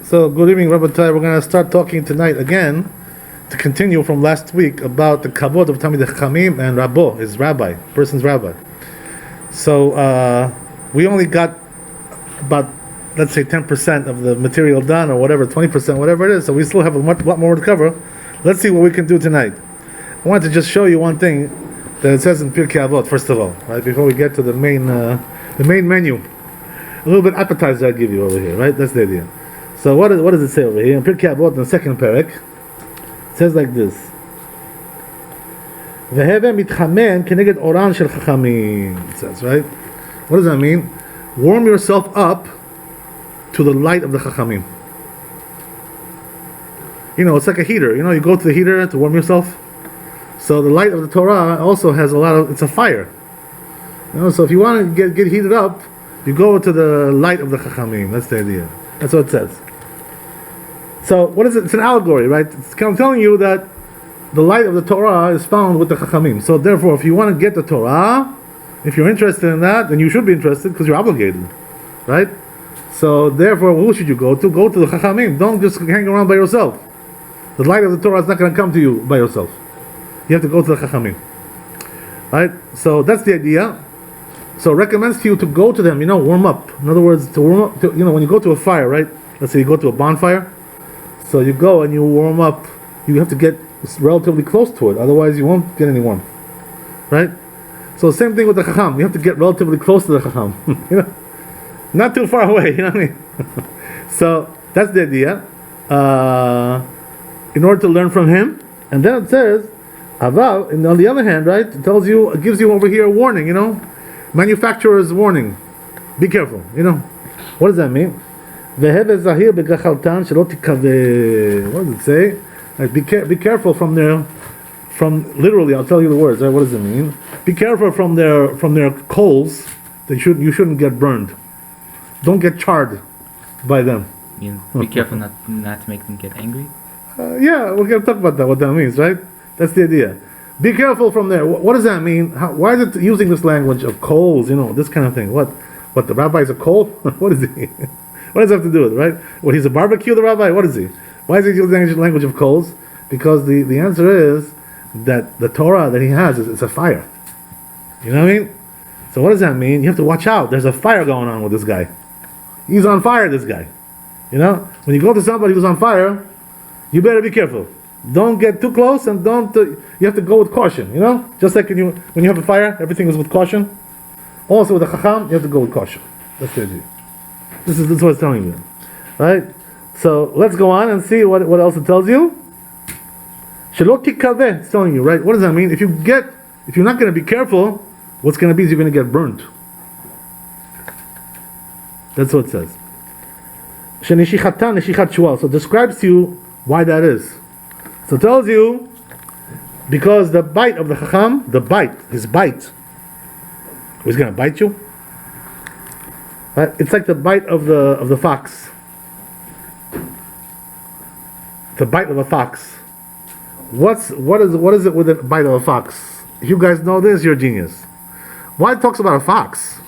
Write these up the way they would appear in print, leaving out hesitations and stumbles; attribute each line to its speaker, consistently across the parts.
Speaker 1: So, good evening, Rabbi And Torah. We're going to start talking tonight again, to continue from last week, about the kavod of Talmidei Chachamim and Rabbo, his rabbi, person's rabbi. So, we only got about, let's say, 10% of the material done, or whatever, 20%, whatever it is. So we still have a lot more to cover. Let's see what we can do tonight. I wanted to just show you one thing that it says in Pirkei Avot, first of all, right, before we get to the main menu. A little bit appetizer I give you over here, right? That's the idea. So what does it say over here? In Pirkei Avot, in the second parak, it says like this. V'heve mitchamen keneged oran shel chachamim. It says, right? What does that mean? Warm yourself up to the light of the chachamim. You know, it's like a heater. You know, you go to the heater to warm yourself. So the light of the Torah also has it's a fire. You know, so if you want to get heated up, you go to the light of the chachamim. That's the idea. That's what it says. So what is it? It's an allegory, right? It's kind of telling you that the light of the Torah is found with the chachamim. So therefore, if you want to get the Torah, if you're interested in that, then you should be interested because you're obligated, right? So therefore, who should you go to? Go to the chachamim. Don't just hang around by yourself. The light of the Torah is not going to come to you by yourself. You have to go to the chachamim, right? So that's the idea. So it recommends to you to go to them, warm up. In other words, to warm up, when you go to a fire, right? Let's say you go to a bonfire. So you go and you warm up. You have to get relatively close to it, otherwise you won't get any warmth, right? So same thing with the chacham. You have to get relatively close to the chacham, not too far away. You know what I mean? So that's the idea. In order to learn from him, and then it says, Avav. And on the other hand, right, it gives you over here a warning. Manufacturer's warning. Be careful. What does that mean? What does it say? Like, be careful from literally, I'll tell you the words. Right? What does it mean? Be careful from their coals. You shouldn't get burned. Don't get charred by them.
Speaker 2: Be careful not to make them get angry.
Speaker 1: Yeah, we're going to talk about that. What that means, right? That's the idea. Be careful from there. What does that mean? Why is it using this language of coals? This kind of thing. What the rabbi's a coal? What is he? What does it have to do with it, right? Well, he's a barbecue, the rabbi? What is he? Why is he using the language of coals? Because the answer is that the Torah that he has it's a fire. You know what I mean? So what does that mean? You have to watch out. There's a fire going on with this guy. He's on fire, this guy. When you go to somebody who's on fire, you better be careful. Don't get too close, and you have to go with caution, Just like when you have a fire, everything is with caution. Also with a chacham, you have to go with caution. That's the idea. This is what it's telling you, right? So let's go on and see what else it tells you. Shelot tikaveh, it's telling you, right? What does that mean? If you're not going to be careful, what's going to be is you're going to get burnt. That's what it says. Shenishichatan neshichat shual. So it describes to you why that is. So it tells you because the bite of the chacham, his bite, he's going to bite you. Right? It's like the bite of the fox. The bite of a fox. What is it with the bite of a fox? If you guys know this, you're a genius. Why it talks about a fox?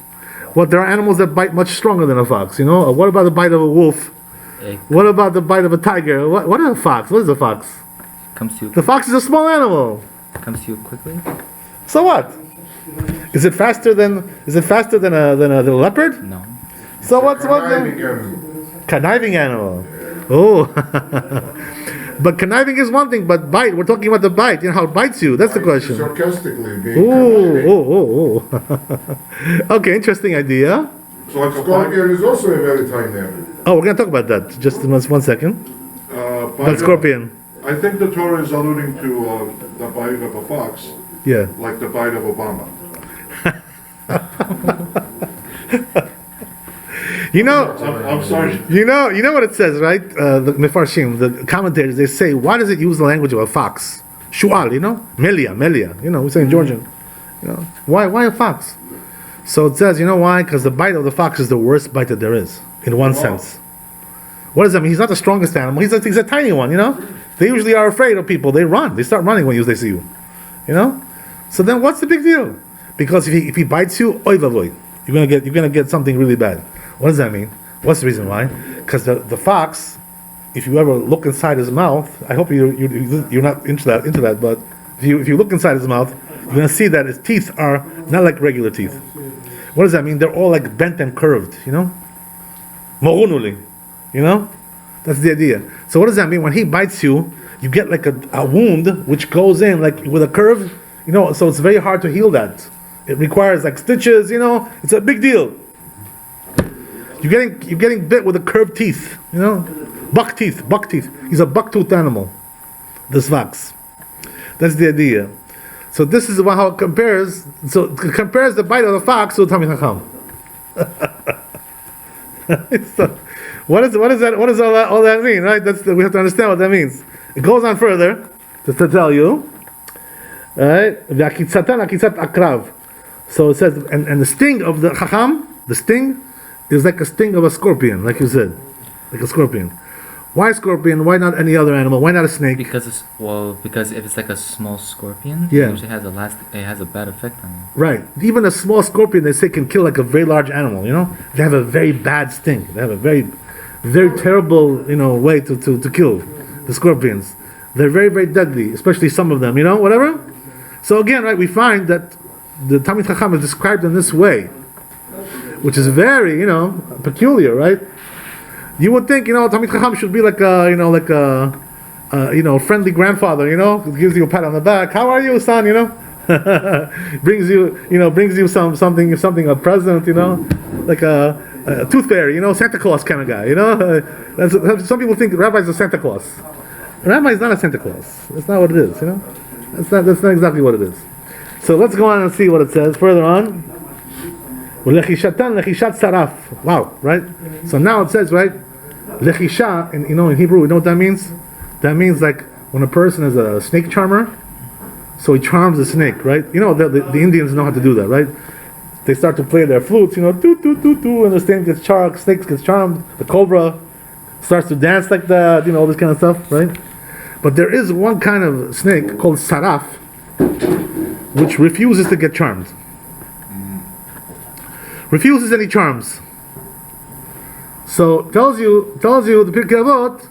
Speaker 1: Well, there are animals that bite much stronger than a fox. What about the bite of a wolf? What about the bite of a tiger? What is a fox? What is a fox?
Speaker 2: Comes to you.
Speaker 1: The fox is a small animal.
Speaker 2: Comes to you quickly.
Speaker 1: So what? Is it faster than a leopard?
Speaker 2: No.
Speaker 1: So what's conniving animal? Oh, but conniving is one thing. But bite, we're talking about the bite. How it bites you. That's the question.
Speaker 3: Sarcastically being
Speaker 1: Oh. Okay, interesting idea.
Speaker 3: So like scorpion is also a very tiny animal.
Speaker 1: Oh, we're gonna talk about that. Just 1 second. But scorpion.
Speaker 3: I think the Torah is alluding to the bite of a fox.
Speaker 1: Yeah.
Speaker 3: Like the bite of Obama. I'm sorry.
Speaker 1: You know what it says, right? The Mefarshim, the commentators, they say, why does it use the language of a fox? Shual, Melia. We say in Georgian. Why a fox? So it says, why? Because the bite of the fox is the worst bite that there is, in one sense. What does that mean? He's not the strongest animal. He's a tiny one, They usually are afraid of people. They run. They start running when they see you. So then what's the big deal? Because if he bites you, oy vavoy, you're gonna get something really bad. What does that mean? What's the reason why? Because the fox if you ever look inside his mouth, I hope you're not into that, but if you look inside his mouth, you're gonna see that his teeth are not like regular teeth. What does that mean? They're all like bent and curved, you know? Morunuli, you know? That's the idea. So what does that mean? When he bites you, you get like a wound which goes in like with a curve, you know, so it's very hard to heal that. It requires like stitches, you know, it's a big deal. You're getting bit with a curved teeth, you know? Buck teeth. He's a buck-toothed animal. This fox. That's the idea. So this is how it compares. So it compares the bite of the fox to the Talmid Chacham. So, what does all that mean, right? We have to understand what that means. It goes on further to tell you, right? So it says, and the sting of the Chacham, the sting is like a sting of a scorpion, like you said, like a scorpion. Why scorpion? Why not any other animal? Why not a snake?
Speaker 2: Because if it's like a small scorpion,
Speaker 1: Yeah.
Speaker 2: it usually has a bad effect on you.
Speaker 1: Right. Even a small scorpion, they say, can kill like a very large animal. You know, they have a very bad sting. They have a very, very terrible, you know, way to kill the scorpions. They're very, very deadly, especially some of them. You know, whatever. So again, right, we find that the Talmid Chacham is described in this way, which is very, you know, peculiar, right? You would think, you know, Talmid Chacham should be like a, you know, friendly grandfather, you know, who gives you a pat on the back. How are you, son? You know, brings you something, a present, you know, like a tooth fairy, you know, Santa Claus kind of guy, you know. Some people think Rabbi is a Santa Claus. Rabbi is not a Santa Claus. That's not what it is, you know. That's not exactly what it is. So let's go on and see what it says further on. Lechishat saraf. Wow, right? So now it says, right? Lechisha, and you know, in Hebrew, you know what that means? That means like when a person is a snake charmer, so he charms the snake, right? You know, the Indians know how to do that, right? They start to play their flutes, you know, doo doo doo doo, and the snake gets charmed, the cobra starts to dance like that, you know, all this kind of stuff, right? But there is one kind of snake called saraf, which refuses to get charmed. Refuses any charms. So tells you the Pirkei Avot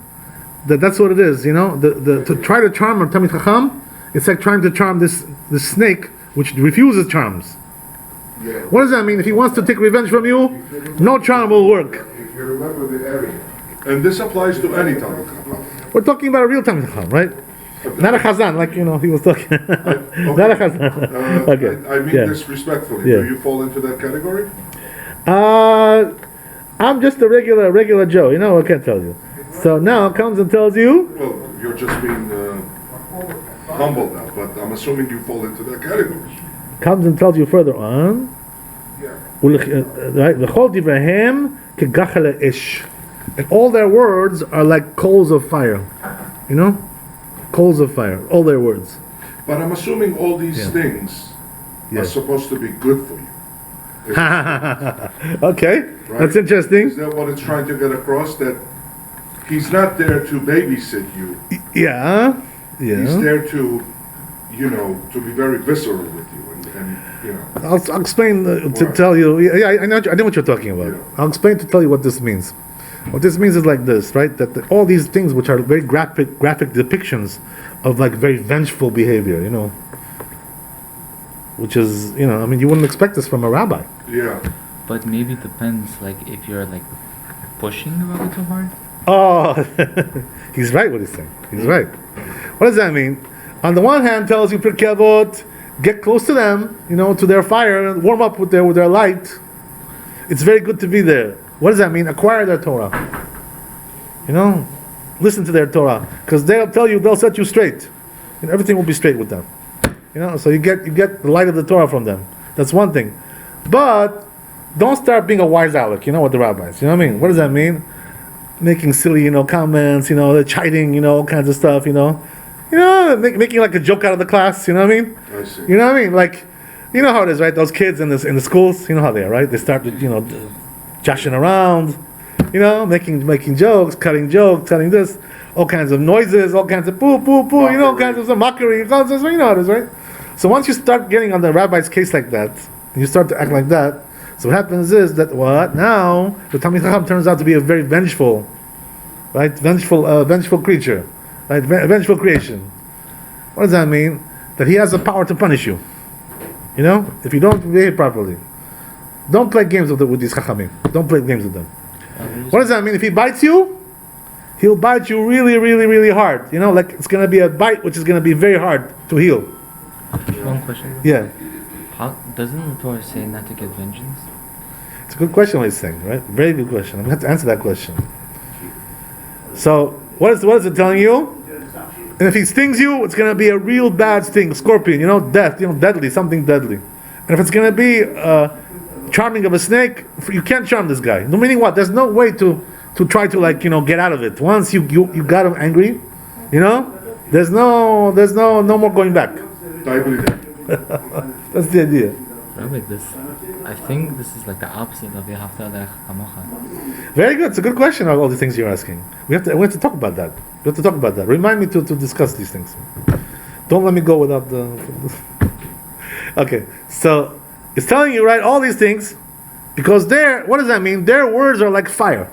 Speaker 1: that's what it is. You know, to try to charm a Talmid Chacham, it's like trying to charm this snake which refuses charms.
Speaker 3: Yeah.
Speaker 1: What does that mean? If he wants to take revenge from you, no charm will work.
Speaker 3: If you remember the area. And this applies to any Talmid Chacham.
Speaker 1: We're talking about a real Talmid Chacham, right? Not a Chazan, like, you know, he was talking.
Speaker 3: Okay.
Speaker 1: Not a Chazan. Okay.
Speaker 3: I mean
Speaker 1: Yeah.
Speaker 3: this respectfully.
Speaker 1: Yeah.
Speaker 3: Do you fall into that category?
Speaker 1: I'm just a regular Joe, you know, I can't tell you. So now it comes and tells you.
Speaker 3: Well, you're just being humble now, but I'm assuming you fall into that category.
Speaker 1: Comes and tells you further on. Right? And all their words are like coals of fire. You know? Coals of fire. All their words.
Speaker 3: But I'm assuming all these things are supposed to be good for you.
Speaker 1: Okay,
Speaker 3: Right?
Speaker 1: that's interesting.
Speaker 3: Is that what it's trying to get across? That he's not there to babysit you.
Speaker 1: Yeah.
Speaker 3: He's there to, you know, to be very visceral with you, and you know.
Speaker 1: I'll explain to
Speaker 3: Right.
Speaker 1: tell you. Yeah, I know what you're talking about.
Speaker 3: Yeah.
Speaker 1: I'll explain to tell you what this means. What this means is like this, right? That all these things, which are very graphic depictions of like very vengeful behavior, you know, which is, you know, I mean, you wouldn't expect this from a rabbi.
Speaker 3: Yeah.
Speaker 2: But maybe it depends, like if you're like pushing the rabbi too hard.
Speaker 1: Oh, he's right. What he's saying. He's right. What does that mean? On the one hand, tells you Pirkei Avot, get close to them, you know, to their fire, and warm up with their light. It's very good to be there. What does that mean? Acquire their Torah. You know, listen to their Torah, because they'll set you straight, and everything will be straight with them. You know, so you get the light of the Torah from them. That's one thing. But don't start being a wise aleck, you know, with the rabbis. You know what I mean? What does that mean? Making silly, you know, comments, you know, chiding, you know, all kinds of stuff, you know. You know, making like a joke out of the class, you know what I mean?
Speaker 3: I see.
Speaker 1: You know what I mean? Like, you know how it is, right? Those kids in the schools, you know how they are, right? They start, you know, joshing around, you know, making jokes, cutting this, all kinds of noises, all kinds of poo, you know, all kinds of mockery, you know how it is, right? So once you start getting on the rabbi's case like that, and you start to act like that, so what happens is that now the Talmid Chacham turns out to be a very vengeful right? Vengeful creature, right? Vengeful creation. What does that mean? That he has the power to punish you. You know, if you don't behave properly. Don't play games with these chachamim. Don't play games with them. What does that mean? If he bites you, he'll bite you really, really, really hard. You know, like it's going to be a bite which is going to be very hard to heal.
Speaker 2: One question.
Speaker 1: Yeah.
Speaker 2: How doesn't the Torah say not to get vengeance?
Speaker 1: It's a good question what he's saying, right? Very good question. I'm going to have to answer that question. So, what is it telling you? And if he stings you, it's going to be a real bad sting, scorpion, you know, death, you know, deadly, something deadly. And if it's going to be charming of a snake, you can't charm this guy. No, meaning what? There's no way to try to, like, you know, get out of it. Once you got him angry, you know, there's no more going back. That's the idea.
Speaker 2: Rabbi, I think this is like the opposite of Yehavta Kamocha.
Speaker 1: Very good. It's a good question. All these things you're asking. We have to talk about that. We have to talk about that. Remind me to discuss these things. Don't let me go without the. Okay. So it's telling you, right, all these things, because what does that mean? Their words are like fire.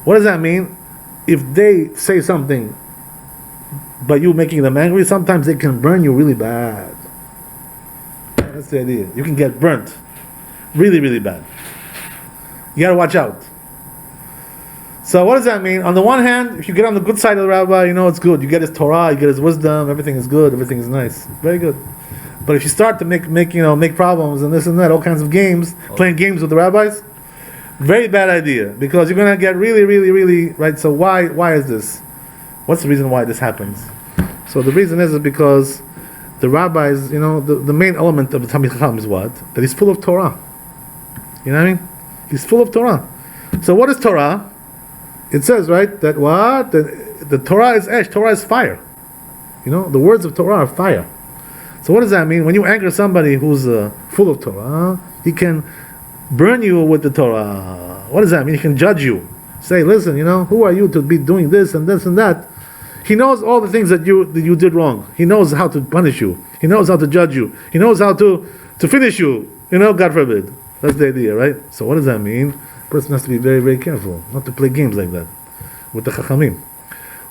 Speaker 1: What does that mean? If they say something, but you making them angry, sometimes they can burn you really bad. That's the idea. You can get burnt really, really bad. You gotta watch out. So what does that mean? On the one hand, if you get on the good side of the rabbi, you know it's good. You get his Torah, you get his wisdom, everything is good, everything is nice. Very good. But if you start to make problems and this and that, all kinds of games, playing games with the rabbis, very bad idea. Because you're gonna get really, really, really, right? So why is this? What's the reason why this happens? So the reason is because the rabbis, you know, the main element of the Talmid Chacham is what? That he's full of Torah. You know what I mean? He's full of Torah. So what is Torah? It says, right, that what? The Torah is ash, Torah is fire. You know, the words of Torah are fire. So what does that mean? When you anger somebody who's full of Torah, he can burn you with the Torah. What does that mean? He can judge you. Say, listen, you know, who are you to be doing this and this and that? He knows all the things that you did wrong. He knows how to punish you. He knows how to judge you. He knows how to finish you. You know, God forbid. That's the idea, right? So what does that mean? A person has to be very, very careful not to play games like that with the Chachamim.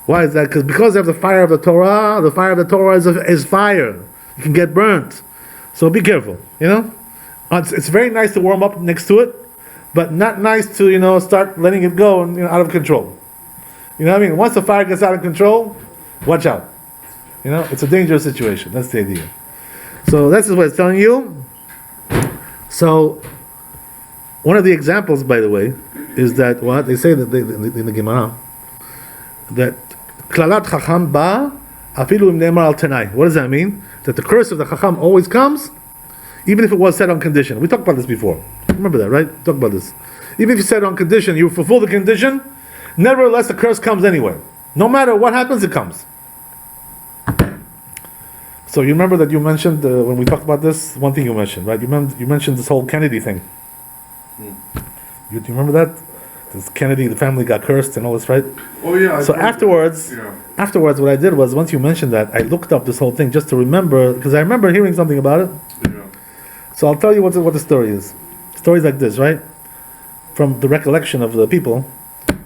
Speaker 1: Why is that? Because they have the fire of the Torah. The fire of the Torah is fire. You can get burnt. So be careful, you know? It's very nice to warm up next to it, but not nice to, you know, start letting it go and, you know, out of control. You know what I mean? Once the fire gets out of control, watch out. You know, it's a dangerous situation. That's the idea. So this is what it's telling you. So one of the examples, by the way, is that what they say that in the Gemara, that klalat chacham ba afilu im ne'emar al tenai. What does that mean? That the curse of the chacham always comes, even if it was said on condition. We talked about this before. Remember that, right? Talk about this. Even if you said on condition, you fulfill the condition, nevertheless the curse comes anyway. No matter what happens, it comes. So you remember that you mentioned when we talked about this, one thing you mentioned, right? You mentioned this whole Kennedy thing. Do you remember that? This Kennedy, the family got cursed and all this, right?
Speaker 3: Oh yeah.
Speaker 1: So afterwards, what I did was, once you mentioned that, I looked up this whole thing just to remember, because I remember hearing something about it.
Speaker 3: Yeah.
Speaker 1: So I'll tell you what the story is. Stories like this, right? From the recollection of the people,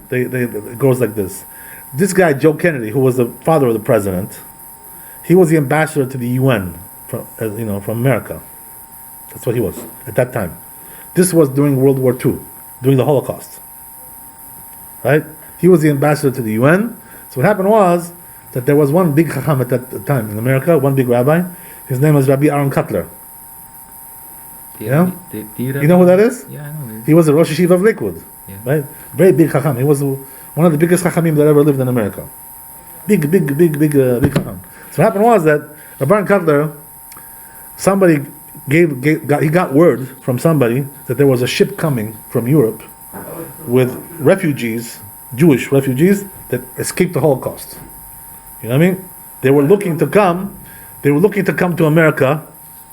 Speaker 1: it goes like this. This guy, Joe Kennedy, who was the father of the president, he was the ambassador to the UN from America. That's what he was at that time. This was during World War II, during the Holocaust. Right? He was the ambassador to the UN. So what happened was that there was one big chacham at that time in America, one big rabbi. His name was Rabbi Aaron Cutler. You know who that is?
Speaker 2: Yeah, I know.
Speaker 1: He was the Rosh Yeshiva of Lakewood.
Speaker 2: Yeah.
Speaker 1: Right? Very big chacham. He was one of the biggest chachamim that ever lived in America. Big chacham. So what happened was that Rabbi Aaron Cutler, somebody got word from somebody that there was a ship coming from Europe with refugees, Jewish refugees that escaped the Holocaust. You know what I mean? They were looking to come to America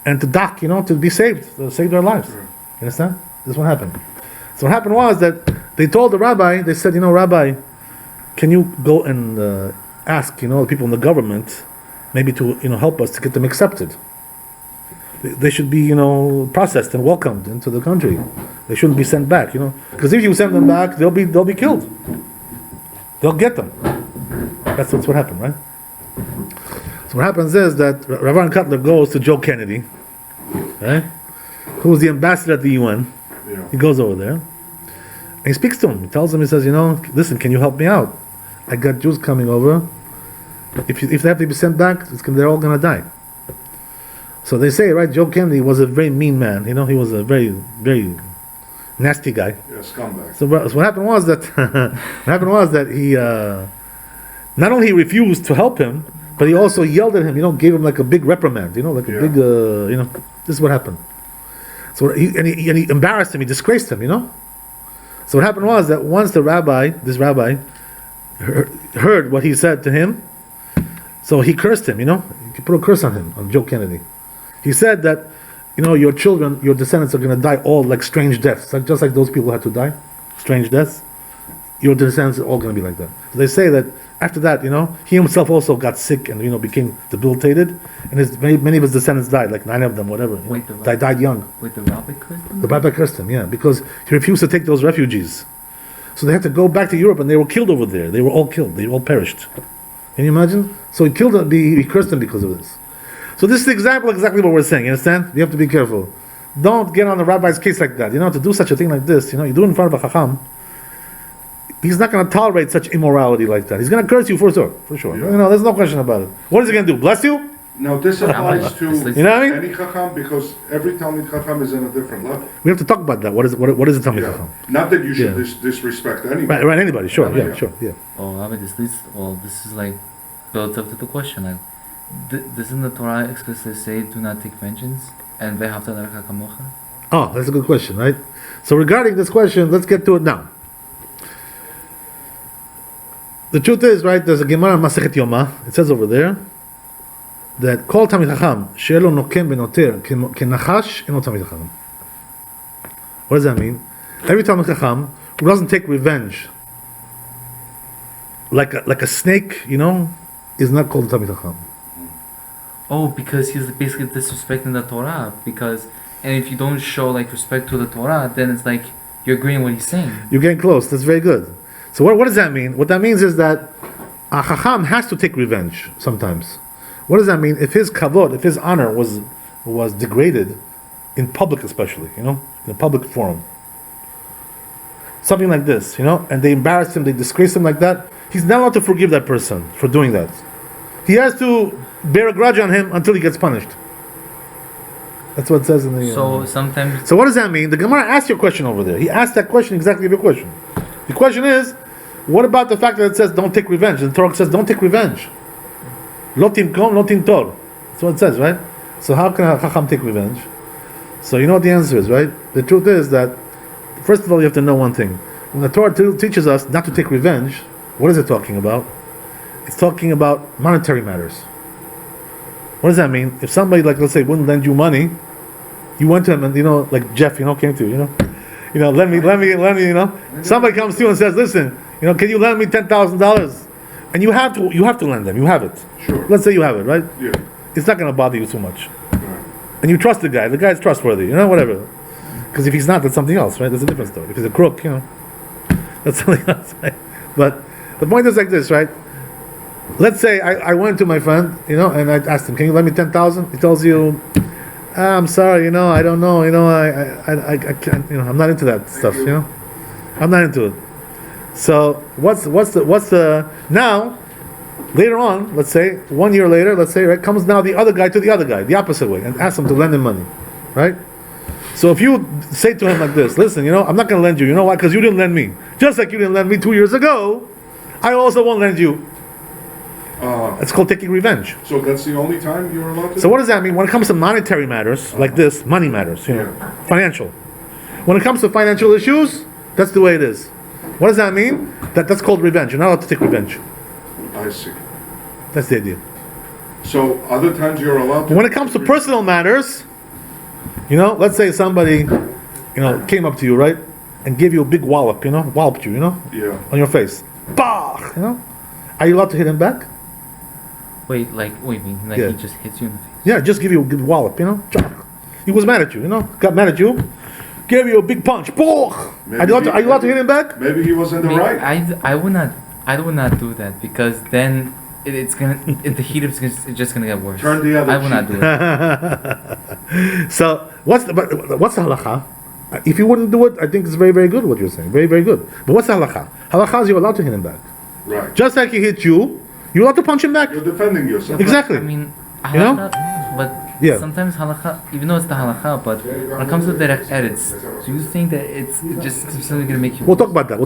Speaker 1: and to dock, to be saved, to save their lives. You understand? This is what happened. So what happened was that they told the rabbi, they said, Rabbi, can you go and ask, the people in the government maybe to, help us to get them accepted. They should be, processed and welcomed into the country. They shouldn't be sent back, because if you send them back, they'll be killed. they'll get them. That's what happened, right? So what happens is that Rabbi Cutler goes to Joe Kennedy, right? Who was the ambassador at the UN.
Speaker 3: Yeah.
Speaker 1: He goes over there, and he speaks to him. He tells him, he says, listen, can you help me out? I got Jews coming over. If they have to be sent back, they're all going to die. So they say, right, Joe Kennedy was a very mean man. He was a very, very nasty guy.
Speaker 3: Yeah, scumbag.
Speaker 1: So what happened was that he not only he refused to help him, but he also yelled at him. Gave him like a big reprimand. Like a big. This is what happened. So he embarrassed him. He disgraced him. So what happened was that once this rabbi, heard what he said to him, so he cursed him. He put a curse on him, on Joe Kennedy. He said that, your children, your descendants are going to die all like strange deaths, just like those people had to die, strange deaths. Your descendants are all going to be like that. So they say that after that, he himself also got sick and became debilitated, and many of his descendants died, like 9 of them, whatever. Died young.
Speaker 2: Wait, the rabbi cursed him?
Speaker 1: The rabbi cursed him, yeah, because he refused to take those refugees. So they had to go back to Europe, and they were killed over there. They were all killed. They all perished. Can you imagine? So he killed them. He cursed them because of this. So this is exactly what we're saying. You understand? You have to be careful. Don't get on the rabbi's case like that. To do such a thing like this. You do it in front of a chacham. He's not going to tolerate such immorality like that. He's going to curse you for sure.
Speaker 3: Yeah.
Speaker 1: There's no question about it. What is he going to do? Bless you?
Speaker 3: Now this applies to
Speaker 1: any
Speaker 3: chacham, because every Talmid chacham is in a different level.
Speaker 1: We have to talk about that. What is a Talmid chacham?
Speaker 3: Not that you should disrespect anybody.
Speaker 1: Right, anybody. Sure, sure.
Speaker 2: Oh, Rabbi, this is like built up to the question. Like, doesn't the Torah explicitly say, "Do not take vengeance"? And ve'ahavta l'recha kamocha?
Speaker 1: Oh, that's a good question, right? So regarding this question, let's get to it now. The truth is, right, there's a Gemara in Masechet Yoma. It says over there that Kol Talmid Chacham she'elo nokem benoter kenachash eno Talmid Chacham. What does that mean? Every Talmid Chacham who doesn't take revenge like a snake, is not called a Talmid Chacham.
Speaker 2: Oh, because he's basically disrespecting the Torah. And if you don't show respect to the Torah, then it's like you're agreeing with what he's saying.
Speaker 1: You're getting close. That's very good. So what does that mean? What that means is that a Chacham has to take revenge sometimes. What does that mean? If his kavod, if his honor was degraded in public, especially, in a public forum, something like this, and they embarrassed him, they disgraced him like that, he's not allowed to forgive that person for doing that. He has to bear a grudge on him until he gets punished. That's what it says in the.
Speaker 2: So sometimes.
Speaker 1: So what does that mean? The Gemara asked your question over there. He asked that question exactly of your question. The question is, what about the fact that it says don't take revenge? And the Torah says don't take revenge. Lo timkom, lo timtor. That's what it says, right? So how can a chacham take revenge? So you know what the answer is, right? The truth is that, first of all, you have to know one thing. When the Torah teaches us not to take revenge, what is it talking about? It's talking about monetary matters. What does that mean? If somebody, let's say, wouldn't lend you money, you went to him and, like Jeff, came to you, lend me, somebody comes to you and says, listen, can you lend me $10,000? And you have to lend them. You have it.
Speaker 3: Sure.
Speaker 1: Let's say you have it, right?
Speaker 3: Yeah.
Speaker 1: It's not going to bother you too much.
Speaker 3: Right.
Speaker 1: And you trust the guy. The guy's trustworthy, whatever. Because if he's not, that's something else, right? That's a different story. If he's a crook, that's something else, right? But the point is like this, right? Let's say I went to my friend, and I asked him, can you lend me 10,000? He tells you, I'm sorry, I don't know, I can't, I'm not into that stuff, I'm not into it. So what's the now? Later on, let's say 1 year later, right, comes now the other guy to the other guy, the opposite way, and asks him to lend him money, right? So if you say to him like this, listen, I'm not going to lend you. You know why? Because you didn't lend me. Just like you didn't lend me 2 years ago, I also won't lend you. It's called taking revenge.
Speaker 3: So that's the only time you're allowed to?
Speaker 1: So what does that mean? When it comes to monetary matters, like this, money matters, financial. When it comes to financial issues, that's the way it is. What does that mean? That's called revenge. You're not allowed to take revenge.
Speaker 3: I see.
Speaker 1: That's the idea.
Speaker 3: So other times you're allowed to...
Speaker 1: When it comes to personal matters, let's say somebody, came up to you, right, and gave you a big wallop, walloped you,
Speaker 3: Yeah.
Speaker 1: on your face. Bah! Are you allowed to hit him back?
Speaker 2: Wait, what do you mean?
Speaker 1: Yeah.
Speaker 2: He just hits you in the face?
Speaker 1: Yeah, just give you a good wallop, He was mad at you, got mad at you, gave you a big punch. Are you allowed to hit him back?
Speaker 3: Maybe he was in the right.
Speaker 2: I would not I would not do that because then it's gonna. The heat is just gonna get worse.
Speaker 3: Turn the other
Speaker 2: I would not
Speaker 3: cheek.
Speaker 2: do it.
Speaker 1: So what's the halakha? If you wouldn't do it, I think it's very, very good what you're saying. Very, very good. But what's the halakha? Halakha is you're allowed to hit him back.
Speaker 3: Right.
Speaker 1: Just like he hit you, you're allowed to punch him back.
Speaker 3: You're defending yourself.
Speaker 1: Exactly.
Speaker 2: I mean,
Speaker 1: You know?
Speaker 2: halakha, but
Speaker 1: Yeah.
Speaker 2: sometimes halakha, even though it's the halakha, but when it comes to direct edits, do you think that it's just simply gonna make you?
Speaker 1: We'll talk about that.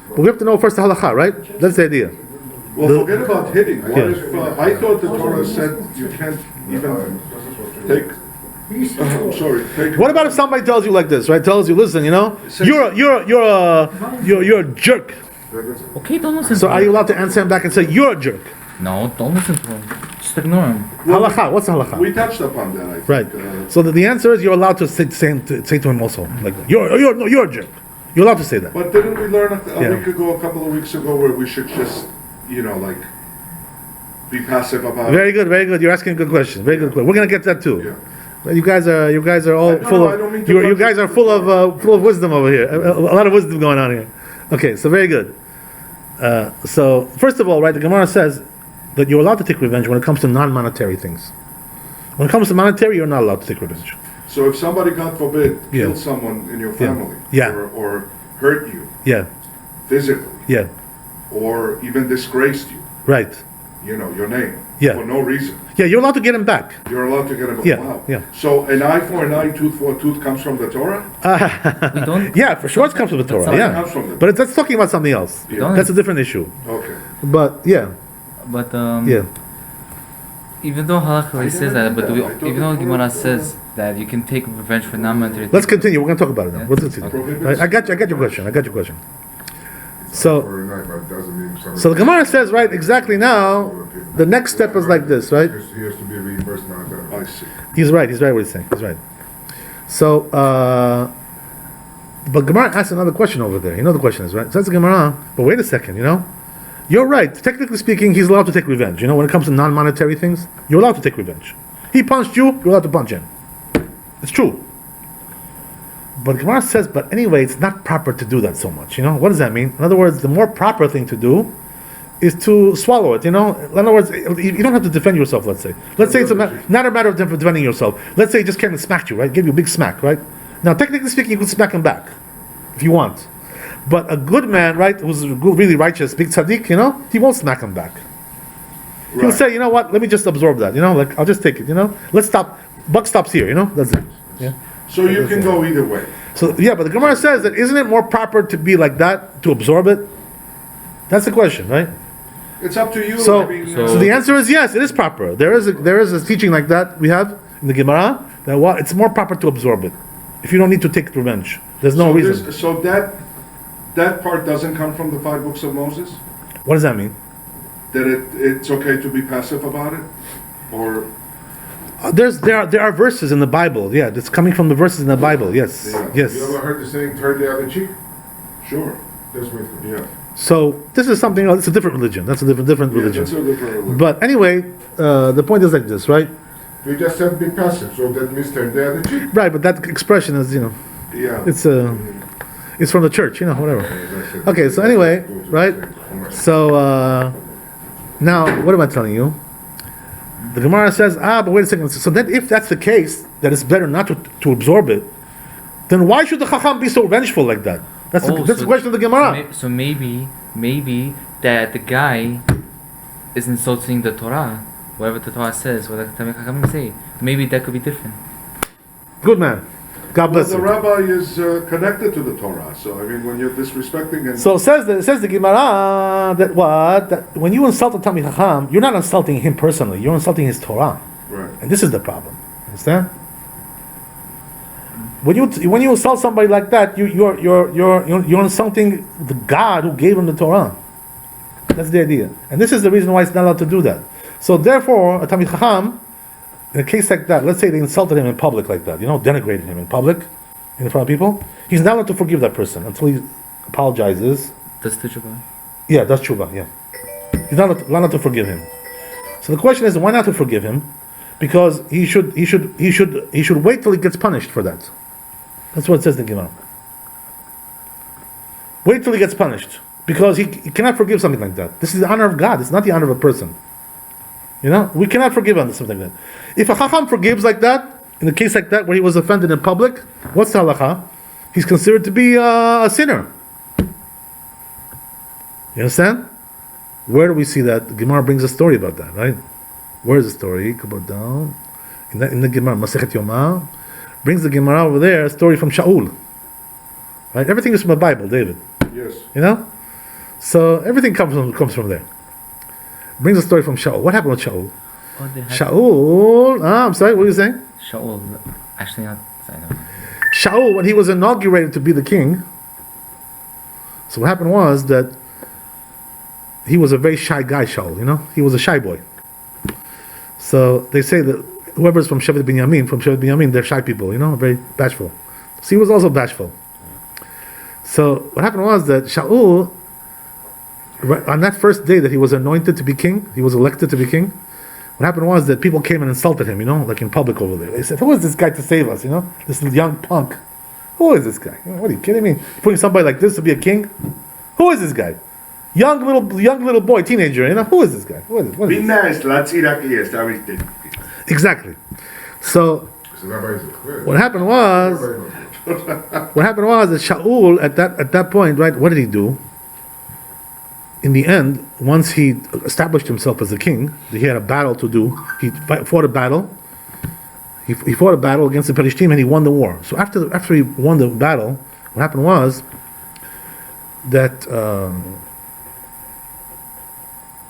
Speaker 1: But we have to know first the halakha, right? That's the idea.
Speaker 3: Well, forget about hitting. What if I thought the Torah said you can't even take? I'm sorry. Take.
Speaker 1: What about if somebody tells you like this, right? Tells you, listen, you're a jerk.
Speaker 2: Okay, don't listen
Speaker 1: So
Speaker 2: to
Speaker 1: are
Speaker 2: him.
Speaker 1: you allowed to answer him back and say you're a jerk?
Speaker 2: No, don't listen to him. Just ignore him.
Speaker 1: Halakha. What's the halakha?
Speaker 3: We touched upon that. I think.
Speaker 1: Right. So the answer is you're allowed to say to him also, like you're a jerk. You're allowed to say that.
Speaker 3: But didn't we learn a
Speaker 1: Yeah.
Speaker 3: week ago, a couple of weeks ago, where we should just, like, be passive about it?
Speaker 1: Very good, very good. You're asking a good question. Very good question. We're gonna get that too.
Speaker 3: Yeah.
Speaker 1: You guys are all
Speaker 3: No,
Speaker 1: full
Speaker 3: no,
Speaker 1: of
Speaker 3: I don't mean to
Speaker 1: you guys are full of wisdom over here. A lot of wisdom going on here. Okay, so very good. So first of all, right, the Gemara says that you're allowed to take revenge when it comes to non-monetary things. When it comes to monetary, you're not allowed to take revenge.
Speaker 3: So if somebody, God forbid,
Speaker 1: Yeah.
Speaker 3: killed someone in your family,
Speaker 1: Yeah.
Speaker 3: or hurt you
Speaker 1: Yeah,
Speaker 3: physically,
Speaker 1: yeah,
Speaker 3: or even disgraced you,
Speaker 1: right.
Speaker 3: your name,
Speaker 1: Yeah.
Speaker 3: for no reason,
Speaker 1: Yeah, you're allowed to get him back.
Speaker 3: you're allowed to get a
Speaker 1: Yeah,
Speaker 3: wow.
Speaker 1: yeah.
Speaker 3: So an eye for an eye, tooth for a tooth comes from the Torah?
Speaker 2: We don't.
Speaker 1: Yeah, for sure it comes from the Torah.
Speaker 2: That's
Speaker 1: Yeah,
Speaker 3: comes from the-
Speaker 1: but that's talking about something else.
Speaker 3: Yeah.
Speaker 1: That's a different issue.
Speaker 3: Okay.
Speaker 1: But yeah,
Speaker 2: But
Speaker 1: yeah.
Speaker 2: even though halakha says that, but
Speaker 3: I thought
Speaker 2: even though
Speaker 3: the
Speaker 2: Gemara
Speaker 3: Torah
Speaker 2: says that you can take revenge for non-monetary.
Speaker 1: Let's continue. We're going to talk about it now.
Speaker 2: Yeah.
Speaker 1: Let's continue.
Speaker 3: Prohibits-
Speaker 1: I got your question. So
Speaker 4: For a night, but it doesn't mean somebody-
Speaker 1: So the Gemara says, right, exactly now, the next step is like this, right?
Speaker 4: He has to be reimbursed monetarily.
Speaker 3: I see.
Speaker 1: He's right what he's saying. He's right. So, but Gemara asks another question over there. You know the question is, right? Says the Gemara, but wait a second, You're right. Technically speaking, he's allowed to take revenge. When it comes to non-monetary things, you're allowed to take revenge. He punched you, you're allowed to punch him. It's true. But Gemara says, but anyway, it's not proper to do that so much. What does that mean? In other words, the more proper thing to do is to swallow it. In other words, you don't have to defend yourself. Let's say it's not a matter of defending yourself. Let's say he just came and smacked you, right? Give you a big smack, right? Now, technically speaking, you could smack him back if you want. But a good man, right, who's really righteous, big tzaddik, he won't smack him back. He'll
Speaker 3: Right.
Speaker 1: say, you know what? Let me just absorb that. Like I'll just take it. Let's stop. Buck stops here. That's it. Yeah.
Speaker 3: So you can go either way.
Speaker 1: So yeah, but the Gemara says that isn't it more proper to be like that, to absorb it? That's the question, right?
Speaker 3: It's up to you.
Speaker 1: So,
Speaker 3: I mean,
Speaker 1: so the answer is yes, it is proper. There is a teaching like that we have in the Gemara that it's more proper to absorb it if you don't need to take revenge. There's no reason.
Speaker 3: So that part doesn't come from the 5 books of Moses?
Speaker 1: What does that mean?
Speaker 3: That it's okay to be passive about it? Or
Speaker 1: There are verses in the Bible. Yeah, it's coming from the verses in the Bible. Yes,
Speaker 3: Yeah.
Speaker 1: yes.
Speaker 4: You ever heard the saying, turn the other cheek?
Speaker 3: sure.
Speaker 4: That's what
Speaker 3: Yeah.
Speaker 1: So this is something else. It's a different religion. That's a different
Speaker 3: Yeah,
Speaker 1: religion.
Speaker 3: that's a different religion.
Speaker 1: But anyway, the point is like this, right?
Speaker 4: We just said be passive, so that means turn the other cheek.
Speaker 1: Right, but that expression is,
Speaker 3: Yeah.
Speaker 1: it's from the church, whatever.
Speaker 4: That's it.
Speaker 1: Okay, so anyway, right? So now, what am I telling you? The Gemara says, but wait a second. So then, if that's the case, that it's better not to absorb it, then why should the Chacham be so vengeful like that? That's the question of the Gemara.
Speaker 2: So maybe that the guy is insulting the Torah, whatever the Torah says, what the Talmid Chachamim say. Maybe that could be different.
Speaker 1: Good man. God
Speaker 3: Well,
Speaker 1: bless
Speaker 3: the
Speaker 1: you.
Speaker 3: rabbi is connected to the Torah. So, I mean, when you're disrespecting and...
Speaker 1: So it says the Gemara that when you insult the Talmid Chacham, you're not insulting him personally. You're insulting his Torah,
Speaker 3: Right.
Speaker 1: and this is the problem. Understand? When you insult somebody like that, you're insulting the God who gave him the Torah. That's the idea, and this is the reason why it's not allowed to do that. So therefore, a Talmid Chacham, in a case like that, let's say they insulted him in public like that, denigrated him in public, in front of people, he's not allowed to forgive that person until he apologizes.
Speaker 2: That's the Tshuva.
Speaker 1: Yeah, that's tshuva. Yeah, he's not allowed to forgive him. So the question is, why not to forgive him? Because he should wait till he gets punished for that. That's what it says in the Gemara. Wait till he gets punished. because he cannot forgive something like that. This is the honor of God. It's not the honor of a person. We cannot forgive on something like that. If a Chacham forgives like that, in a case like that where he was offended in public, what's the halacha? He's considered to be a sinner. You understand? Where do we see that? The Gemara brings a story about that, right? Where is the story? Go down. In the Gemara, Masechet Yomah, brings the Gemara over there, a story from Shaul. Right? Everything is from the Bible, David.
Speaker 3: Yes.
Speaker 1: So everything comes from there. Brings a story from Shaul. What happened with Shaul? Shaul, I'm sorry, what were you saying?
Speaker 2: Shaul, actually not. I don't know.
Speaker 1: Shaul, when he was inaugurated to be the king, so what happened was that he was a very shy guy, Shaul, he was a shy boy. So they say that whoever's from Shevet Binyamin, they're shy people, very bashful. So he was also bashful. So what happened was that Shaul, on that first day that he was anointed to be king, he was elected to be king, what happened was that people came and insulted him, like in public over there. They said, who is this guy to save us, this young punk? Who is this guy? What are you kidding me? Putting somebody like this to be a king? Who is this guy? Young little boy, teenager, who is this guy? What is
Speaker 3: Be nice, let's see that he is everything.
Speaker 1: Exactly. So what happened was that Shaul at that point, right, what did he do? In the end, once he established himself as a king, he had a battle to do. He fought a battle. He fought a battle against the Perishtim and he won the war. So after he won the battle, what happened was that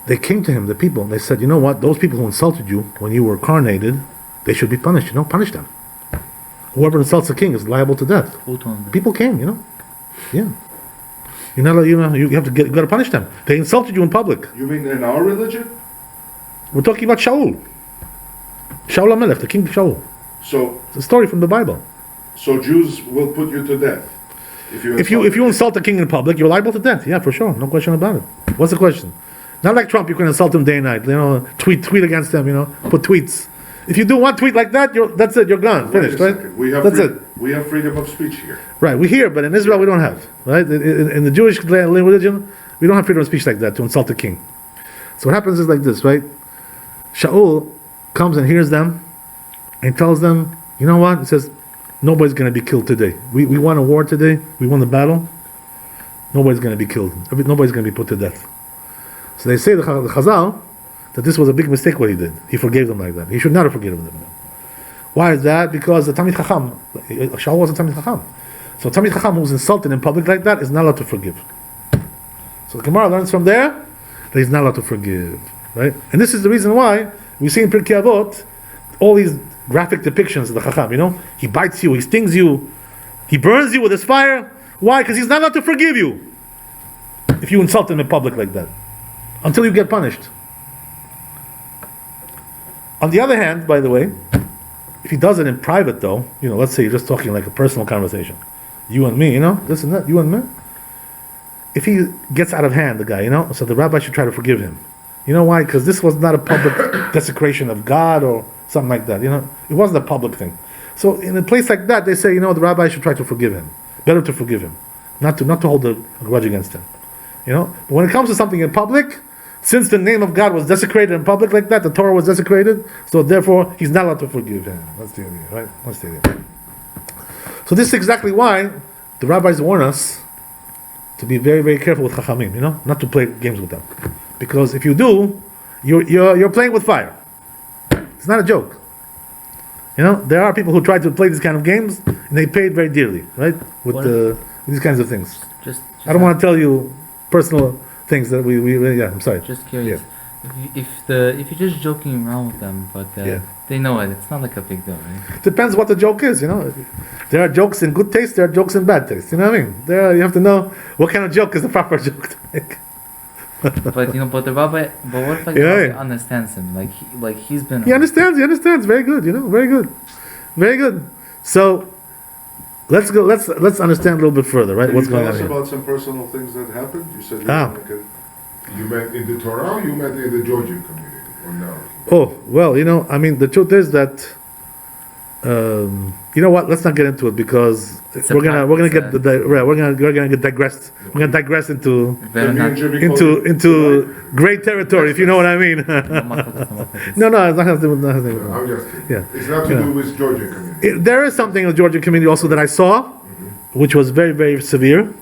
Speaker 1: they came to him, the people, and they said, you know what, those people who insulted you when you were coronated, they should be punished, punish them. Whoever insults a king is liable to death. People came, Yeah. You have to you got to punish them. They insulted you in public.
Speaker 3: You mean in our religion?
Speaker 1: We're talking about Shaul. Shaul HaMelech, the king Shaul.
Speaker 3: So
Speaker 1: it's a story from the Bible.
Speaker 3: So Jews will put you to death
Speaker 1: if you insult the king in public, you're liable to death. Yeah, for sure, no question about it. What's the question? Not like Trump, you can insult him day and night. Tweet against them. Put tweets. If you do one tweet like that, that's it. You're gone. Finished. Right? That's it.
Speaker 3: We have freedom of speech here.
Speaker 1: Right. We hear, but in Israel we don't have. Right. In the Jewish religion, we don't have freedom of speech like that to insult the king. So what happens is like this, right? Shaul comes and hears them, and tells them, you know what? He says, nobody's going to be killed today. We won a war today. We won the battle. Nobody's going to be killed. Nobody's going to be put to death. So they say the Chazal that this was a big mistake what he did. He forgave them like that. He should not have forgiven them. Why is that? Because the Talmid Chacham, Shaul was a Talmid Chacham. So Talmid Chacham who's insulted in public like that is not allowed to forgive. So the Gemara learns from there that he's not allowed to forgive. Right? And this is the reason why we see in Pirkei Avot all these graphic depictions of the Chacham. He bites you, he stings you, he burns you with his fire. Why? Because he's not allowed to forgive you if you insult him in public like that, until you get punished. On the other hand, by the way, if he does it in private though, let's say you're just talking like a personal conversation, you and me, this and that, you and me. If he gets out of hand, the guy, so the rabbi should try to forgive him. You know why? Because this was not a public desecration of God or something like that. It wasn't a public thing. So in a place like that, they say, the rabbi should try to forgive him. Better to forgive him, not to hold a grudge against him. But when it comes to something in public, since the name of God was desecrated in public like that, the Torah was desecrated, so therefore he's not allowed to forgive him. That's the idea, right? That's the idea. So this is exactly why the rabbis warn us to be very, very careful with Chachamim, not to play games with them. Because if you do, you're playing with fire. It's not a joke. There are people who try to play these kind of games, and they pay it very dearly, right? With these kinds of things.
Speaker 2: Just
Speaker 1: I don't want to tell you personal things that we I'm sorry.
Speaker 2: Just curious.
Speaker 1: Yeah.
Speaker 2: If you're just joking around with them, but they know it, it's not like a big deal, right?
Speaker 1: Depends what the joke is, There are jokes in good taste, there are jokes in bad taste. You know what I mean? You have to know what kind of joke is the proper joke to make.
Speaker 2: But but the rabbi, what if the rabbi understands him? He's been.
Speaker 1: He understands. Very good. Very good. So let's go. Let's understand a little bit further, right? What's going on here?
Speaker 3: Tell us about some personal things that happened. You said
Speaker 4: you meant in the Torah, or you meant in the Georgian community, or no?
Speaker 1: Oh well, the truth is that You know what? Let's not get into it because we're gonna digress into great territory, if you know what I mean. No, it's not has to do with nothing.
Speaker 4: I'm just kidding.
Speaker 1: Yeah.
Speaker 4: It's not to do with Georgian community.
Speaker 1: There is something in the Georgian community also that I saw, which was very, very severe.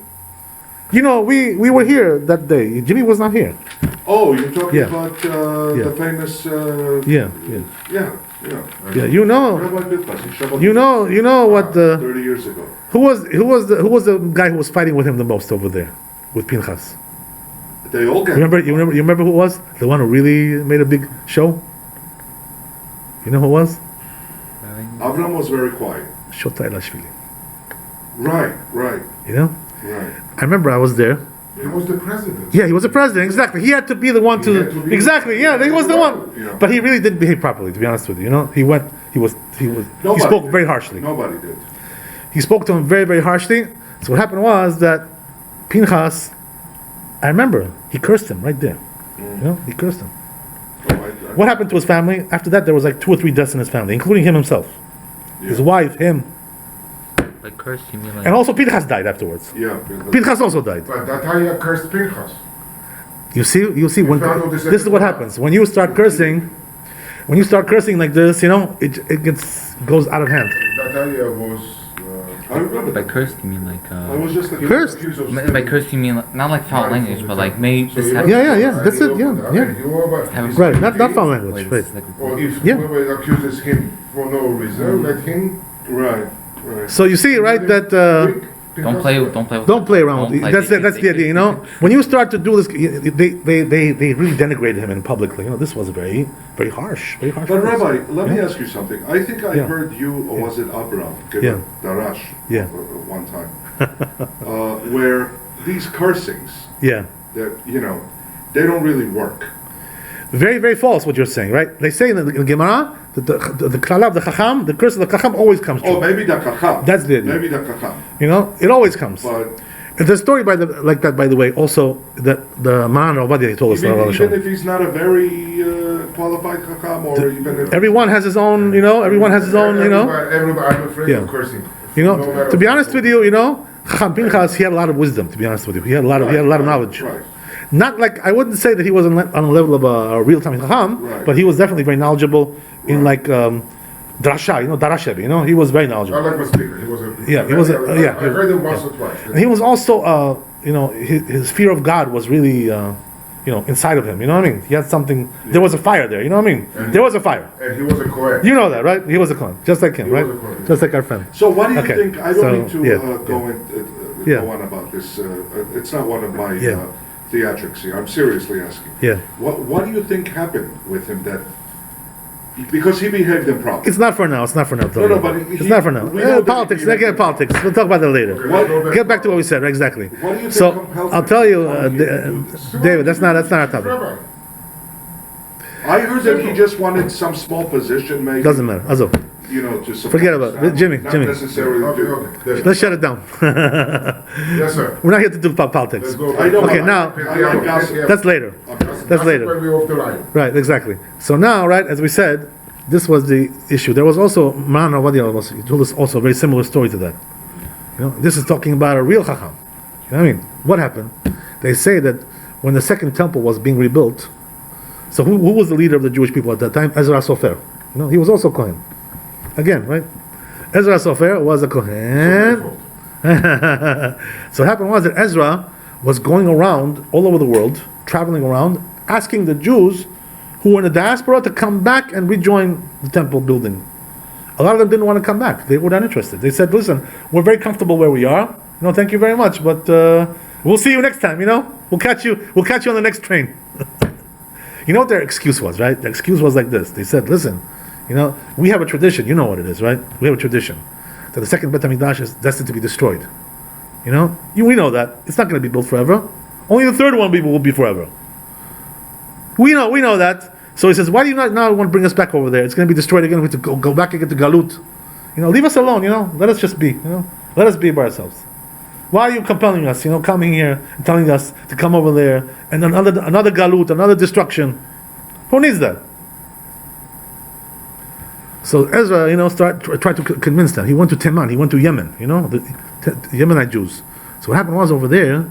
Speaker 1: You know, we were here that day. Jimmy was not here.
Speaker 3: Oh, you're talking
Speaker 1: Yeah.
Speaker 3: about the famous.
Speaker 1: Yeah.
Speaker 3: Yeah.
Speaker 1: Yeah, you know
Speaker 3: Rabbi Pinchas,
Speaker 1: you know what
Speaker 3: 30 years ago.
Speaker 1: who was the guy who was fighting with him the most over there with Pinchas?
Speaker 3: They all get.
Speaker 1: You remember who it was? The one who really made a big show? You know who it was?
Speaker 3: Avram was very quiet.
Speaker 1: Shota Elashvili.
Speaker 3: Right.
Speaker 1: You know?
Speaker 3: Right.
Speaker 1: I remember I was there.
Speaker 4: He was the president.
Speaker 1: Yeah, he was the president, exactly. He had to be the one
Speaker 4: He
Speaker 1: to
Speaker 4: had to be-
Speaker 1: exactly. Yeah, he was the one.
Speaker 3: Yeah.
Speaker 1: But he really didn't behave properly, to be honest with you. You know, he
Speaker 3: Nobody
Speaker 1: spoke
Speaker 3: did.
Speaker 1: very harshly.
Speaker 3: Nobody did.
Speaker 1: He spoke to him very, very harshly. So what happened was that Pinchas, I remember, he cursed him right there. You know, he cursed him.
Speaker 3: Oh,
Speaker 1: What happened to his family? After that, there was like 2 or 3 deaths in his family, including him himself, his wife, him,
Speaker 2: Like cursed, you mean like...
Speaker 1: and also Pinchas died afterwards.
Speaker 3: Yeah.
Speaker 1: Pinchas also died.
Speaker 4: But Natalia cursed Pinchas.
Speaker 1: You see, when
Speaker 4: found out the
Speaker 1: this is what happens when you start cursing. When you start cursing like this, you know, it goes out of hand.
Speaker 4: Natalia was.
Speaker 3: I remember
Speaker 2: By
Speaker 3: that.
Speaker 2: cursed, you mean like...
Speaker 3: I was just
Speaker 1: Cursed?
Speaker 4: accused of
Speaker 2: By cursed, you mean like, not like foul language, but like made this happen.
Speaker 1: Yeah, that's it, yeah. Right, not foul language.
Speaker 2: Wait,
Speaker 1: Right.
Speaker 2: this is like
Speaker 4: Or if
Speaker 1: Yeah.
Speaker 4: whoever accuses him for no reason, let him.
Speaker 3: Right.
Speaker 1: So you see, right, that
Speaker 2: don't play with
Speaker 1: don't play around.
Speaker 2: Don't play
Speaker 1: That's
Speaker 2: with-
Speaker 1: That's the idea, you know. When you start to do this, they really denigrated him in publicly. You know, this was very, very harsh, very harsh.
Speaker 3: But
Speaker 1: words.
Speaker 3: Rabbi, let me
Speaker 1: Yeah.
Speaker 3: ask you something. I think I
Speaker 1: Yeah.
Speaker 3: heard you, or was it Abraham, give
Speaker 1: Yeah.
Speaker 3: a darash
Speaker 1: Yeah.
Speaker 3: one time, where these cursings,
Speaker 1: Yeah,
Speaker 3: that, they don't really work.
Speaker 1: very, very false what you're saying, right? They say in the Gemara that the klala of the chacham, the curse of the chacham always comes true.
Speaker 3: Oh, maybe the kacham.
Speaker 1: That's the idea.
Speaker 3: Maybe the kacham.
Speaker 1: You know, it always comes.
Speaker 3: But
Speaker 1: And there's a story by the way, also that the man Ovadia told us.
Speaker 3: even if he's not a very qualified kacham, or even if...
Speaker 1: Everyone has his own, you know. Everyone has his own, you know.
Speaker 4: Everybody, I'm afraid
Speaker 1: Yeah.
Speaker 4: of cursing.
Speaker 1: You know,
Speaker 4: No matter
Speaker 1: to be
Speaker 4: what.
Speaker 1: honest with you, you know, Chacham Pinchas, he had a lot of wisdom. To be honest with you, he had a lot of knowledge.
Speaker 3: Right.
Speaker 1: Not like I wouldn't say that he was on a level of a real time Chacham,
Speaker 3: Right.
Speaker 1: but he was definitely very knowledgeable in like drasha, you know, darashev. You know, he was very
Speaker 4: I
Speaker 1: knowledgeable.
Speaker 4: like my speaker. He was a.
Speaker 1: Yeah, he was a- yeah,
Speaker 4: I heard him once or twice.
Speaker 1: And he was also, you know, his fear of God was really, you know, inside of him. You know what I mean? He had something. There was a fire there. You know what I mean? There was a fire.
Speaker 4: And he was a Kohen.
Speaker 1: You know that, right? He was a Kohen, just like him,
Speaker 4: He was
Speaker 1: right?
Speaker 4: a Kohen.
Speaker 1: Just like our friend.
Speaker 3: So what do you
Speaker 1: Okay,
Speaker 3: think? I don't
Speaker 1: so,
Speaker 3: need to
Speaker 1: yeah,
Speaker 3: go on about this. It's not one of my
Speaker 1: Yeah.
Speaker 3: theatrics here. I'm seriously asking.
Speaker 1: Yeah.
Speaker 3: What do you think happened with him that... Because he behaved improperly.
Speaker 1: It's not for now. It's not for now.
Speaker 3: No, but
Speaker 1: it's not for now.
Speaker 3: we know that
Speaker 1: Politics.
Speaker 3: he-
Speaker 1: Again, politics. We'll talk about that later.
Speaker 3: What-
Speaker 1: Get back to what we said. Exactly.
Speaker 3: What do you think
Speaker 1: So
Speaker 3: compels
Speaker 1: I'll
Speaker 3: him
Speaker 1: tell you,
Speaker 3: to do this?
Speaker 1: David. That's not our topic.
Speaker 4: Rabbi.
Speaker 3: I heard that he just wanted some small position, maybe.
Speaker 1: Doesn't matter. Also,
Speaker 3: To support
Speaker 1: Forget
Speaker 3: his
Speaker 1: about it.
Speaker 3: family.
Speaker 1: Jimmy,
Speaker 3: Not
Speaker 1: Jimmy.
Speaker 3: necessarily
Speaker 4: Okay,
Speaker 3: to...
Speaker 4: okay.
Speaker 1: let's shut it down.
Speaker 4: Yes, sir.
Speaker 1: We're not here to do politics.
Speaker 4: Let's go.
Speaker 3: I know,
Speaker 1: Okay,
Speaker 3: but
Speaker 1: now-
Speaker 3: I like gossip.
Speaker 1: That's later. That's later.
Speaker 4: When we're off the line.
Speaker 1: Right. Exactly. So now, right, as we said, this was the issue. There was also Man Ovadia he told us also a very similar story to that. You know, this is talking about a real chacham. You know what I mean? What happened? They say that when the second temple was being rebuilt, so who was the leader of the Jewish people at that time? Ezra Sofer. You know, he was also Kohen. Again, right? Ezra Sofer was a Kohen. So what happened was that Ezra was going around all over the world, traveling around, asking the Jews who were in the diaspora to come back and rejoin the temple building. A lot of them didn't want to come back. They were not interested. They said, listen, we're very comfortable where we are. No, thank you very much, but we'll see you next time, you know? We'll catch you on the next train. You know what their excuse was, right? The excuse was like this. They said, listen, you know, we have a tradition. You know what it is, right? We have a tradition that the second Bet HaMikdash is destined to be destroyed. You know? We know that. It's not going to be built forever. Only the third one will be forever. We know that. So he says, why do you not now want to bring us back over there? It's going to be destroyed again. We have to go back again to Galut. You know, leave us alone, you know? Let us just be, you know? Let us be by ourselves. Why are you compelling us, you know, coming here and telling us to come over there and another Galut, another destruction? Who needs that? So Ezra, tried to convince them. He went to Teman. He went to Yemen. The Yemenite Jews. So what happened was over there,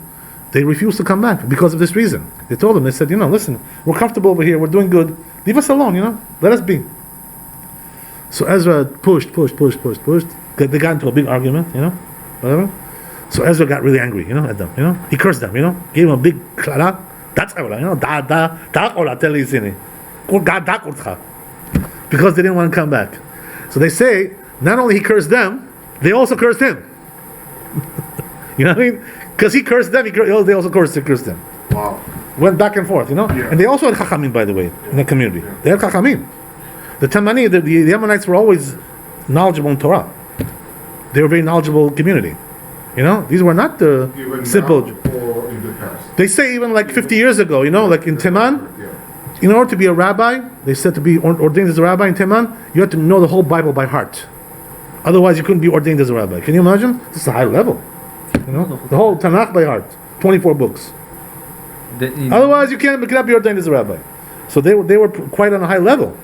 Speaker 1: they refused to come back because of this reason. They told them, they said, listen, we're comfortable over here. We're doing good. Leave us alone. Let us be. So Ezra pushed. They got into a big argument. Whatever. So Ezra got really angry. At them. He cursed them. Gave them a big klara. That's because they didn't want to come back. So they say, not only he cursed them, they also cursed him. You know what I mean? Because he cursed them, they also cursed them.
Speaker 4: Wow.
Speaker 1: Went back and forth,
Speaker 4: Yeah.
Speaker 1: And they also had chachamim, by the way, in the community. They had chachamim. The Temani, the Ammonites were always knowledgeable in Torah. They were a very knowledgeable community. These were not the
Speaker 4: Even
Speaker 1: simple.
Speaker 4: now or in the past.
Speaker 1: They say even like 50 years ago, like in Teman,
Speaker 4: Yeah.
Speaker 1: in order to be a rabbi, they said to be ordained as a rabbi in Teman, you had to know the whole Bible by heart. Otherwise, you couldn't be ordained as a rabbi. Can you imagine? This is a high level. The whole Tanakh by heart, 24 books. Otherwise, you cannot be ordained as a rabbi. So they were quite on a high level.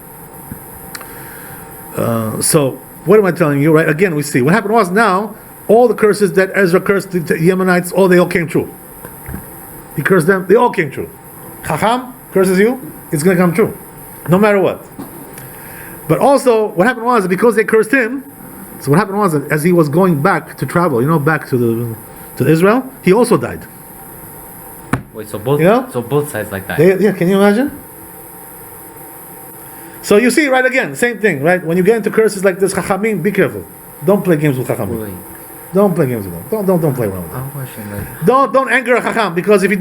Speaker 1: So what am I telling you? Right? Again, we see what happened was now all the curses that Ezra cursed the Yemenites, they all came true. He cursed them; they all came true. Chacham curses you, it's going to come true, no matter what. But also, what happened was because they cursed him. So what happened was that as he was going back to travel, back to Israel, he also died.
Speaker 2: Wait, so both sides like that.
Speaker 1: Can you imagine? So you see, right again, same thing, right? When you get into curses like this, Chachamim, be careful. Don't play games with Chachamim.
Speaker 2: Wait.
Speaker 1: Don't play games with them. Don't play around with them.
Speaker 2: I have a question,
Speaker 1: Don't anger a Chacham, because if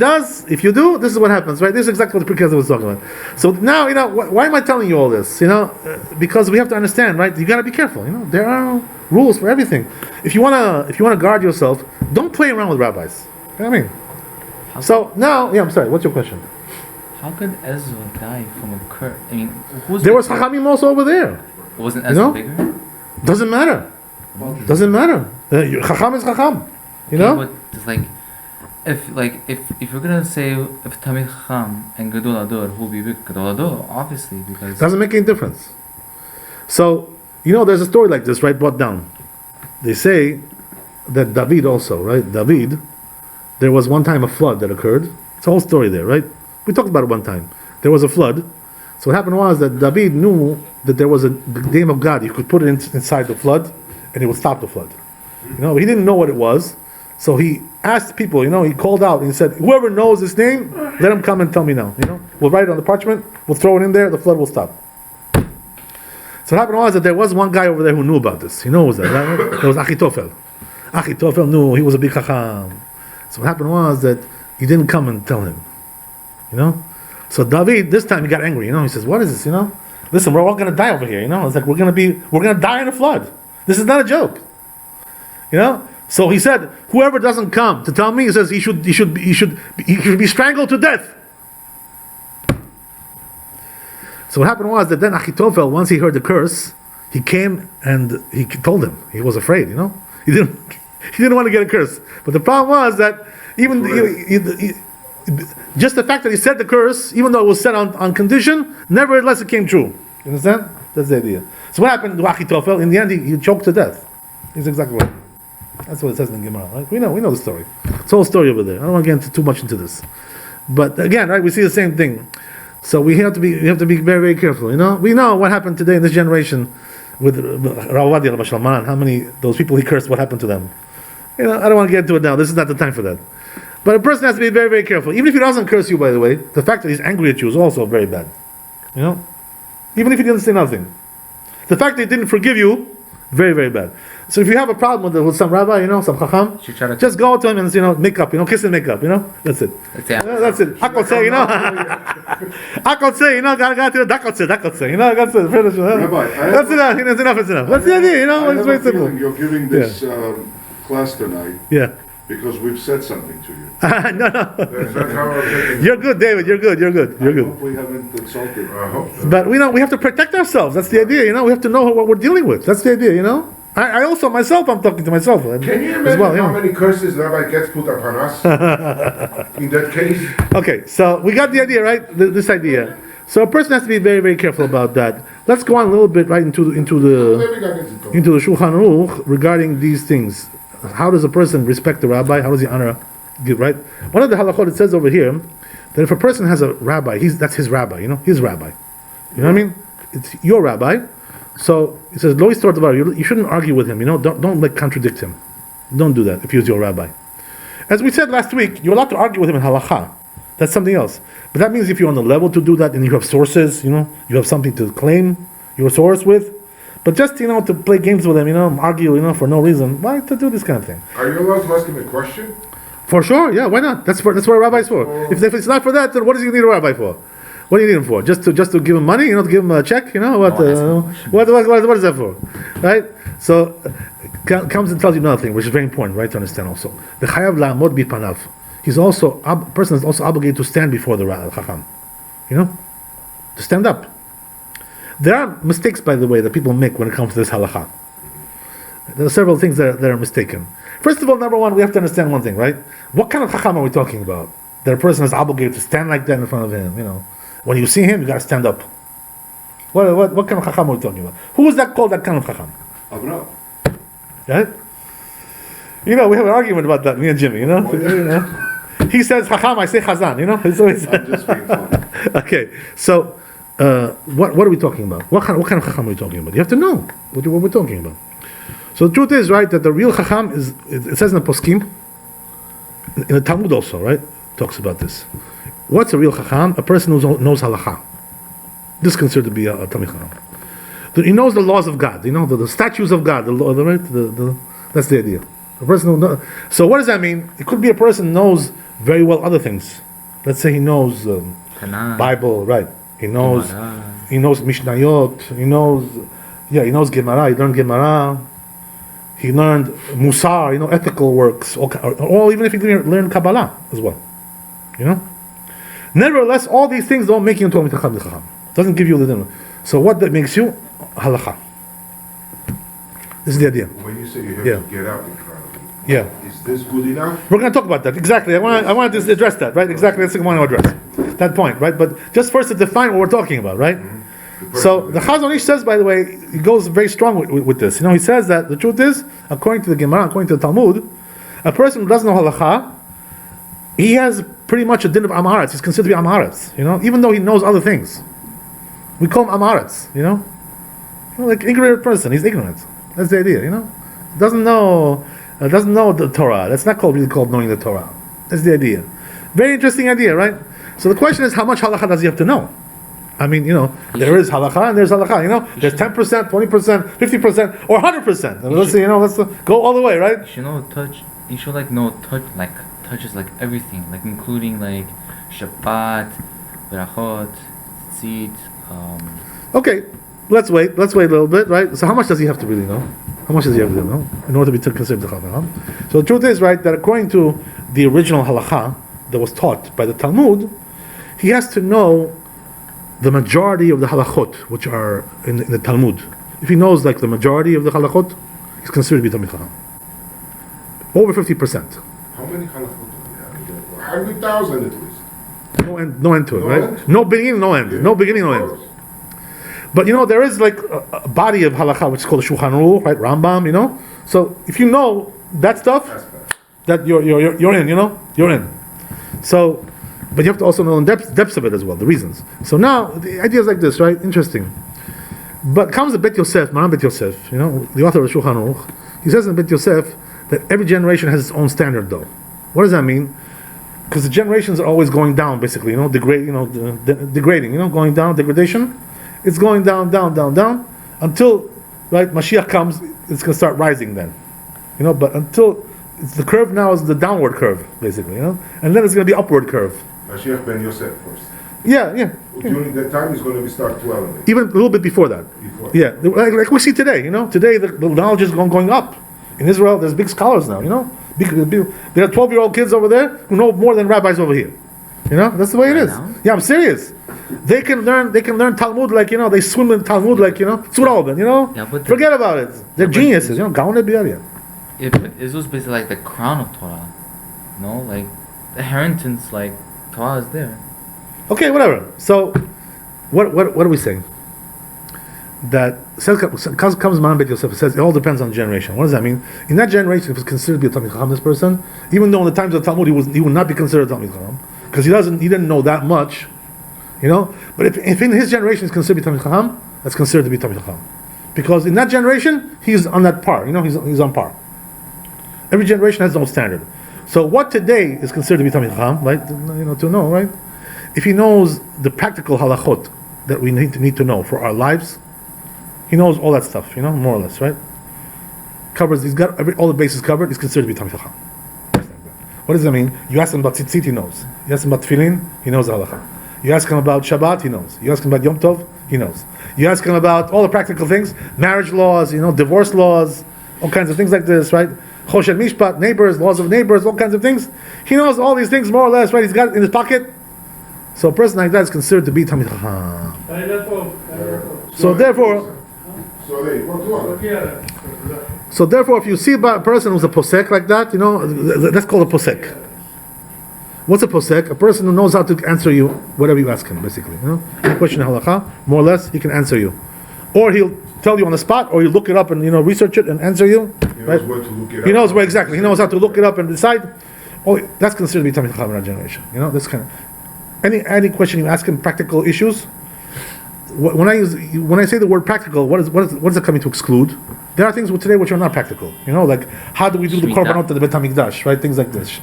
Speaker 1: you do, this is what happens, right? This is exactly what the precursor was talking about. So now, why am I telling you all this? Because we have to understand, right? You got to be careful. There are rules for everything. If you wanna guard yourself, don't play around with rabbis. You know what I mean? So now, I'm sorry. What's your question?
Speaker 2: How could Ezra die from a curse? I mean,
Speaker 1: There was Chachamim also over there.
Speaker 2: Wasn't Ezra bigger?
Speaker 1: Doesn't matter. Doesn't matter. Chacham is Chacham.
Speaker 2: But it's if you're gonna say if Tamid Chacham and Gadol Ador, who will be big? Gadol Ador, obviously, because
Speaker 1: doesn't make any difference. So there's a story like this, right? Brought down. They say that David also, right? David, there was one time a flood that occurred. It's a whole story there, right? We talked about it one time. There was a flood. So what happened was that David knew that there was the name of God. You could put it inside the flood, and it would stop the flood. He didn't know what it was, so he asked people. He called out and he said, "Whoever knows this name, let him come and tell me now. We'll write it on the parchment. We'll throw it in there. The flood will stop." So what happened was that there was one guy over there who knew about this. Who was that? Right? It was Achitophel. Achitophel knew. He was a big chacham. So what happened was that he didn't come and tell him. So David this time he got angry. He says, "What is this? Listen, we're all going to die over here. It's like we're going to die in a flood. This is not a joke." So he said, "Whoever doesn't come to tell me," he says, he should be strangled to death. So what happened was that then Achitophel, once he heard the curse, he came and he told him. He was afraid. He didn't want to get a curse. But the problem was that even just the fact that he said the curse, even though it was said on condition, nevertheless it came true. You understand? That's the idea. So what happened to Achitophel? In the end, he choked to death. He's exactly right. That's what it says in the Gemara, right? We know the story. It's a whole story over there. I don't want to get too much into this. But again, right, we see the same thing. So we have to be very, very careful. We know what happened today in this generation with Rawadi al-Bashalman. How many those people he cursed? What happened to them? I don't want to get into it now. This is not the time for that. But a person has to be very, very careful. Even if he doesn't curse you, by the way, the fact that he's angry at you is also very bad. Even if he didn't say nothing, the fact that he didn't forgive you, very, very bad. So if you have a problem with some rabbi, some chacham, just go to him and make up, kiss and make up, that's it. That's it. Hakot say, Hakot say, Dakot say, that's it. Finish.
Speaker 3: Rabbi,
Speaker 1: That's enough. It's enough. That's the idea. It's very simple.
Speaker 3: You're giving this class tonight.
Speaker 1: Yeah.
Speaker 3: Because we've said something to you.
Speaker 1: No.
Speaker 4: That's how we're taking.
Speaker 1: You're good, David. You're good.
Speaker 3: I hope we haven't insulted.
Speaker 4: I hope so.
Speaker 1: But we have to protect ourselves. That's the idea. We have to know what we're dealing with. That's the idea. I also myself, I'm talking to myself.
Speaker 4: Can you imagine how many curses Rabbi gets put upon us? In that case.
Speaker 1: Okay, so we got the idea, right? This idea. So a person has to be very, very careful about that. Let's go on a little bit right into the Shulchan Aruch regarding these things. How does a person respect the rabbi? How does he honor? Right? One of the halachot, it says over here that if a person has a rabbi, that's his rabbi. His rabbi. You know what I mean? It's your rabbi. So he says, "Lo yistor davar." You shouldn't argue with him. Don't like contradict him. Don't do that if he was your rabbi. As we said last week, you're allowed to argue with him in halacha. That's something else. But that means if you're on the level to do that and you have sources, you have something to claim your source with. But just, to play games with him, argue, for no reason. Why to do this kind of thing?
Speaker 4: Are you allowed to ask him a question?
Speaker 1: For sure, yeah, why not? That's what a rabbi is for. If it's not for that, then what does he need a rabbi for? What do you need him for? Just to give him money, to give him a check, what is that for? Right? So comes and tells you another thing, which is very important, right, to understand also. The chayav la'amod bipanav. Person is also obligated to stand before the chacham. To stand up. There are mistakes, by the way, that people make when it comes to this halacha. There are several things that are mistaken. First of all, number one, we have to understand one thing, right? What kind of chacham are we talking about? That a person is obligated to stand like that in front of him, When you see him, you got to stand up. What kind of chacham are we talking about? Who is that called that kind of chacham?
Speaker 3: Abraham.
Speaker 1: Right? We have an argument about that, me and Jimmy, He says chacham, I say chazan, It's always
Speaker 3: I'm just being funny.
Speaker 1: Okay, so what are we talking about? What kind of chacham are we talking about? You have to know what we're talking about. So the truth is, right, that the real chacham it says in the poskim, in the Talmud also, right, talks about this. What's a real chacham? A person who knows halacha. This is considered to be a Talmid chacham. He knows the laws of God, the statutes of God, the law, right? That's the idea. A person who knows. So what does that mean? It could be a person who knows very well other things. Let's say he knows Bible, right? He knows Mishnayot. He knows Gemara. He learned Gemara. He learned Musar. Ethical works. Or even if he learned Kabbalah as well. Nevertheless, all these things don't make you into a mitacham chacham. Doesn't give you the dinner. So what that makes you? Halacha. This is the idea.
Speaker 4: When you say you have to get out in front of him, is this good enough?
Speaker 1: We're going to talk about that. Exactly. I want to address that, right? Exactly. That's what I want to address. That point, right? But just first to define what we're talking about, right? So the Chazon Ish says, by the way, he goes very strong with this. He says that the truth is, according to the Gemara, according to the Talmud, a person who doesn't know halacha, he has pretty much a din of Amaretz. He's considered to be Amaretz, even though he knows other things. We call him Amaretz, like ignorant person. He's ignorant. That's the idea, Doesn't know the Torah. That's not really called knowing the Torah. That's the idea. Very interesting idea, right? So the question is, how much halacha does he have to know? I mean, there is halacha and there's halacha. There's 10%, 20%, 50%, or 100%. And let's see, let's go all the way, right?
Speaker 2: You should know touch. You should know touches like everything, like including like Shabbat, Berachot, Tzit.
Speaker 1: Okay, let's wait a little bit, right? So how much does he have to really know? How much does he have to know in order to be considered the halacha? So the truth is, right, that according to the original halacha that was taught by the Talmud, he has to know the majority of the halachot which are in the Talmud. If he knows like the majority of the halachot, he's considered to be Talmid Chacham. Over 50%.
Speaker 4: How many halachot do we have? 100,000 at least.
Speaker 1: No end to it, right?
Speaker 4: End?
Speaker 1: No beginning, no end.
Speaker 4: Yeah.
Speaker 1: No beginning, no end. But there is like a body of halacha which is called the Shulchan Aruch, right? Rambam, So if you know that stuff, that you're in, you're in. So, but you have to also know the depths of it as well, the reasons. So now the idea is like this, right? Interesting. But comes the Bet Yosef, Maran Bet Yosef, the author of the Shulchan Aruch. He says in Bet Yosef that every generation has its own standard, though. What does that mean? Because the generations are always going down, basically, degrading, going down, degradation. It's going down, until, right, Mashiach comes, it's going to start rising then. But until, the curve now is the downward curve, basically, and then it's going to be upward curve.
Speaker 4: Mashiach ben Yosef first.
Speaker 1: Yeah.
Speaker 4: During that time, it's going to start to elevate.
Speaker 1: Even a little bit before that. Yeah, like we see today, Today the knowledge is going up. In Israel, there's big scholars now, Big, there are 12-year-old kids over there who know more than rabbis over here. That's the way it is. Yeah, I'm serious. They can learn Talmud like, they swim in Talmud like, Tzuralben,
Speaker 2: Yeah, but
Speaker 1: forget about it. They're geniuses, Gaon Biaria.
Speaker 2: It was basically like the crown of Torah. Like the inheritance, like Torah is there.
Speaker 1: Okay, whatever. So what are we saying? That comes Man Bet Yosef. It says it all depends on the generation. What does that mean? In that generation, if it's considered to be a Talmid Chacham, this person, even though in the times of the Talmud he would not be considered a Talmid Chacham because he didn't know that much, But if in his generation he's considered to be Talmid Chacham, that's considered to be Talmid Chacham, because in that generation he's on that par. He's on par. Every generation has its own standard. So what today is considered to be Talmid Chacham, right? To know, right? If he knows the practical halachot that we need to know for our lives. He knows all that stuff, more or less, right? He's got all the bases covered. He's considered to be Talmid Chacham. What does that mean? You ask him about tzitzit, he knows. You ask him about tefillin, he knows the halacha. You ask him about Shabbat, he knows. You ask him about Yom Tov, he knows. You ask him about all the practical things, marriage laws, divorce laws, all kinds of things like this, right? Choshen Mishpat, neighbors, laws of neighbors, all kinds of things. He knows all these things more or less, right? He's got it in his pocket. So a person like that is considered to be Talmid Chacham. So therefore, if you see a person who's a posek like that, that's called a posek. What's a posek? A person who knows how to answer you whatever you ask him, basically. Any question in halakha, more or less, he can answer you, or he'll tell you on the spot, or you look it up and research it and answer you.
Speaker 4: He knows where to look it up.
Speaker 1: He knows where exactly. He knows how to look it up and decide. Oh, that's considered to be Talmid Chacham in our generation. This kind of any question you ask him, practical issues. When I say the word practical, what is it coming to exclude? There are things today which are not practical. Like how do we do the korbanot at the Bet Hamikdash, right? Things like this.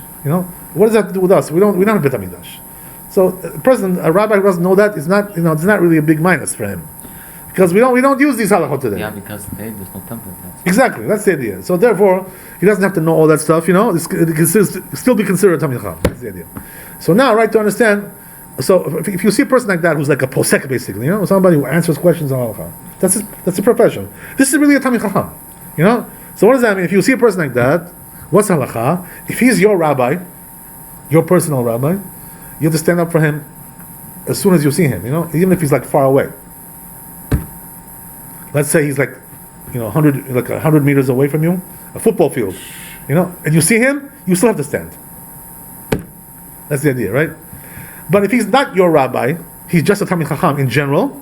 Speaker 1: What does that have to do with us? We don't have a Bet Hamikdash. So a rabbi who doesn't know that is not it's not really a big minus for him, because we don't use these halachot today.
Speaker 2: Yeah, because today there's no temple.
Speaker 1: Exactly, that's the idea. So therefore, he doesn't have to know all that stuff. It can still be considered a Talmid Chacham. That's the idea. So now, right, to understand. So if you see a person like that who's like a posek, basically, somebody who answers questions on halakha, that's a profession. This is really a Talmid Chacham, So what does that mean? If you see a person like that, what's halakha? If he's your rabbi, your personal rabbi, you have to stand up for him as soon as you see him, even if he's like far away. Let's say he's like, 100 meters away from you, a football field, and you see him, you still have to stand. That's the idea, right? But if he's not your rabbi, he's just a Talmid Chacham in general,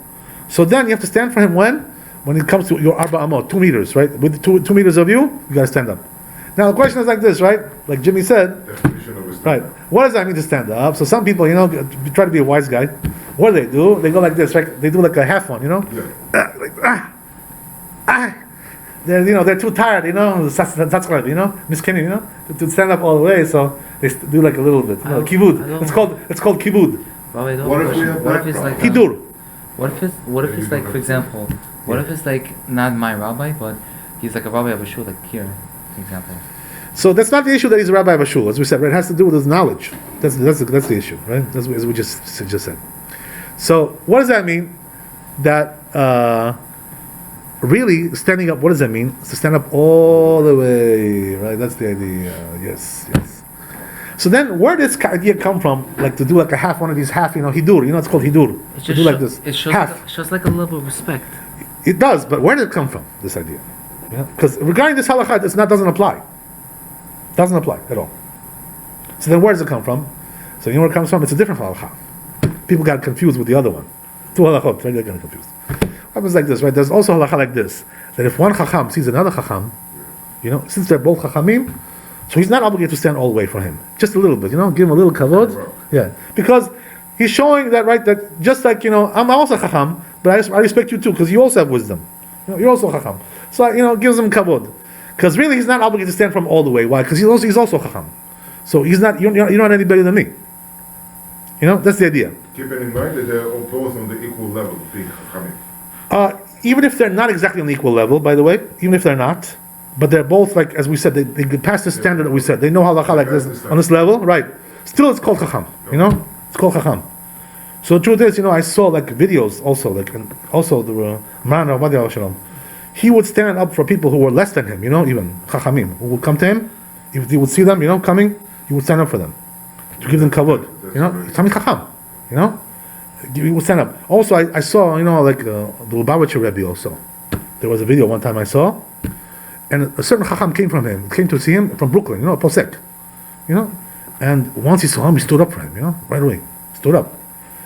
Speaker 1: so then you have to stand for him when it comes to your Arba Amot, 2 meters, right? With 2 meters of you got to stand up. Now the question is like this, right? Like Jimmy said, right? What does that mean to stand up? So some people, try to be a wise guy. What do? They go like this, right? They do like a half one,
Speaker 4: Yeah.
Speaker 1: They're too tired, that's right, Miskini, to stand up all the way, so they do like a little bit. Kibud. It's called kibud.
Speaker 4: What if we have
Speaker 2: What if it's like
Speaker 1: Hidur.
Speaker 2: What if it's like, for example, what if it's like not my rabbi, but he's like a rabbi of a shul, like here, for example.
Speaker 1: So that's not the issue that he's a rabbi of a shul, as we said, right? It has to do with his knowledge. That's the issue, right? That's as we just said. So what does that mean? That really standing up, what does that mean? It's to stand up all the way, right? That's the idea. Yes. So then, where does this idea come from? Like to do like a half, one of these half, hidur. It's called hidur.
Speaker 2: To
Speaker 1: do like this.
Speaker 2: It shows
Speaker 1: half.
Speaker 2: Like a level of respect.
Speaker 1: It does, but where did it come from? This idea, because regarding this halakha, doesn't apply. Doesn't apply at all. So then, where does it come from? So where it comes from? It's a different halakha. People got confused with the other one. 2 halachot, right? They got confused. Happens like this, right? There's also halakha like this, that if one chacham sees another chacham, since they're both chachamim, so he's not obligated to stand all the way for him. Just a little bit, give him a little kavod. Yeah. Because he's showing that, right, that just like, I'm also chacham, but I respect you too, because you also have wisdom. You're also chacham. So, gives him kavod. Because really he's not obligated to stand from all the way. Why? Because he's also chacham. So you're not any better than me. That's the idea.
Speaker 4: Keeping in mind that they're all both on the equal level of being chachamim.
Speaker 1: Even if they're not exactly on the equal level, by the way, even if they're not, but they're both, like, as we said, they get past the standard that we said. They know halakha like this, on this level, right? Still, it's called chacham, It's called chacham. So the truth is, I saw, like, videos also, and also the Man Rabbi Shalom. He would stand up for people who were less than him, even chachamim, who would come to him. If he would see them, coming, he would stand up for them, to give them kavod. Talmid chacham, He would stand up. Also, I saw, like the Lubavitcher Rebbe also. There was a video one time I saw, and a certain chacham came to see him from Brooklyn, a posek, And once he saw him, he stood up for him, right away. Stood up.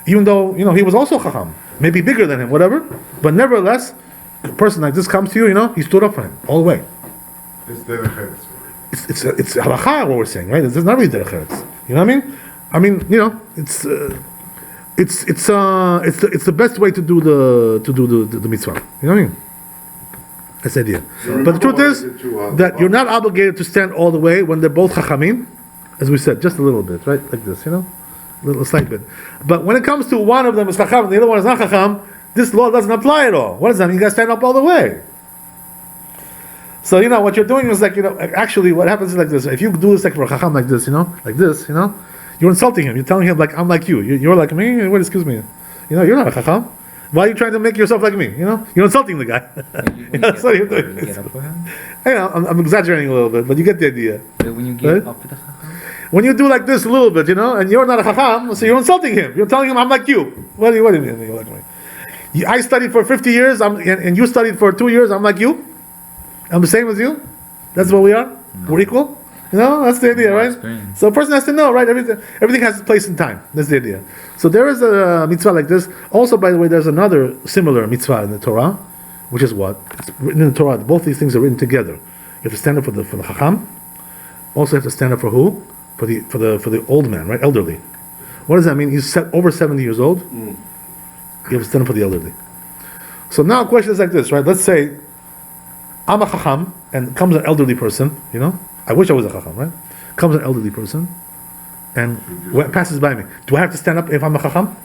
Speaker 1: Even though, he was also chacham. maybe bigger than him, whatever. But nevertheless, a person like this comes to you, he stood up for him all the way.
Speaker 4: It's derech eretz.
Speaker 1: It's halakha what we're saying, right? It's not really derech eretz. You know what I mean? It's the best way to do the mitzvah. You know what I mean? That's the idea. But the truth is that you're not obligated to stand all the way when they're both chachamim, as we said, just a little bit, right? Like this, a little slight bit. But when it comes to one of them is chacham and the other one is not chacham, this law doesn't apply at all. What does that mean? You got to stand up all the way. So what you're doing is actually what happens is like this. If you do this for a chacham like this, you're insulting him. You're telling him I'm like you. You're like me. What? Excuse me. You're not a chacham. Why are you trying to make yourself like me? You're insulting the guy. That's what you're doing.
Speaker 2: Get up for him?
Speaker 1: I'm exaggerating a little bit, but you get the idea.
Speaker 2: But when you get up with the chacham?
Speaker 1: When you do like this a little bit, and you're not a chacham, so you're insulting him. You're telling him, I'm like you. What do you mean you're like me? I studied for 50 years, and you studied for 2 years, I'm like you? I'm the same as you? That's what we are? No. We're equal? That's the idea, right?
Speaker 2: Experience.
Speaker 1: So a person has to know, right? Everything has its place and time. That's the idea. So there is a mitzvah like this. Also, by the way, there's another similar mitzvah in the Torah, which is what? It's written in the Torah. Both these things are written together. You have to stand up for the chacham. Also, you have to stand up for who? For the old man, right? Elderly. What does that mean? He's over 70 years old. You have to stand up for the elderly. So now, a question is like this, right? Let's say I'm a chacham, and comes an elderly person. I wish I was a chacham, right? Comes an elderly person, and passes by me. Do I have to stand up if I'm a chacham?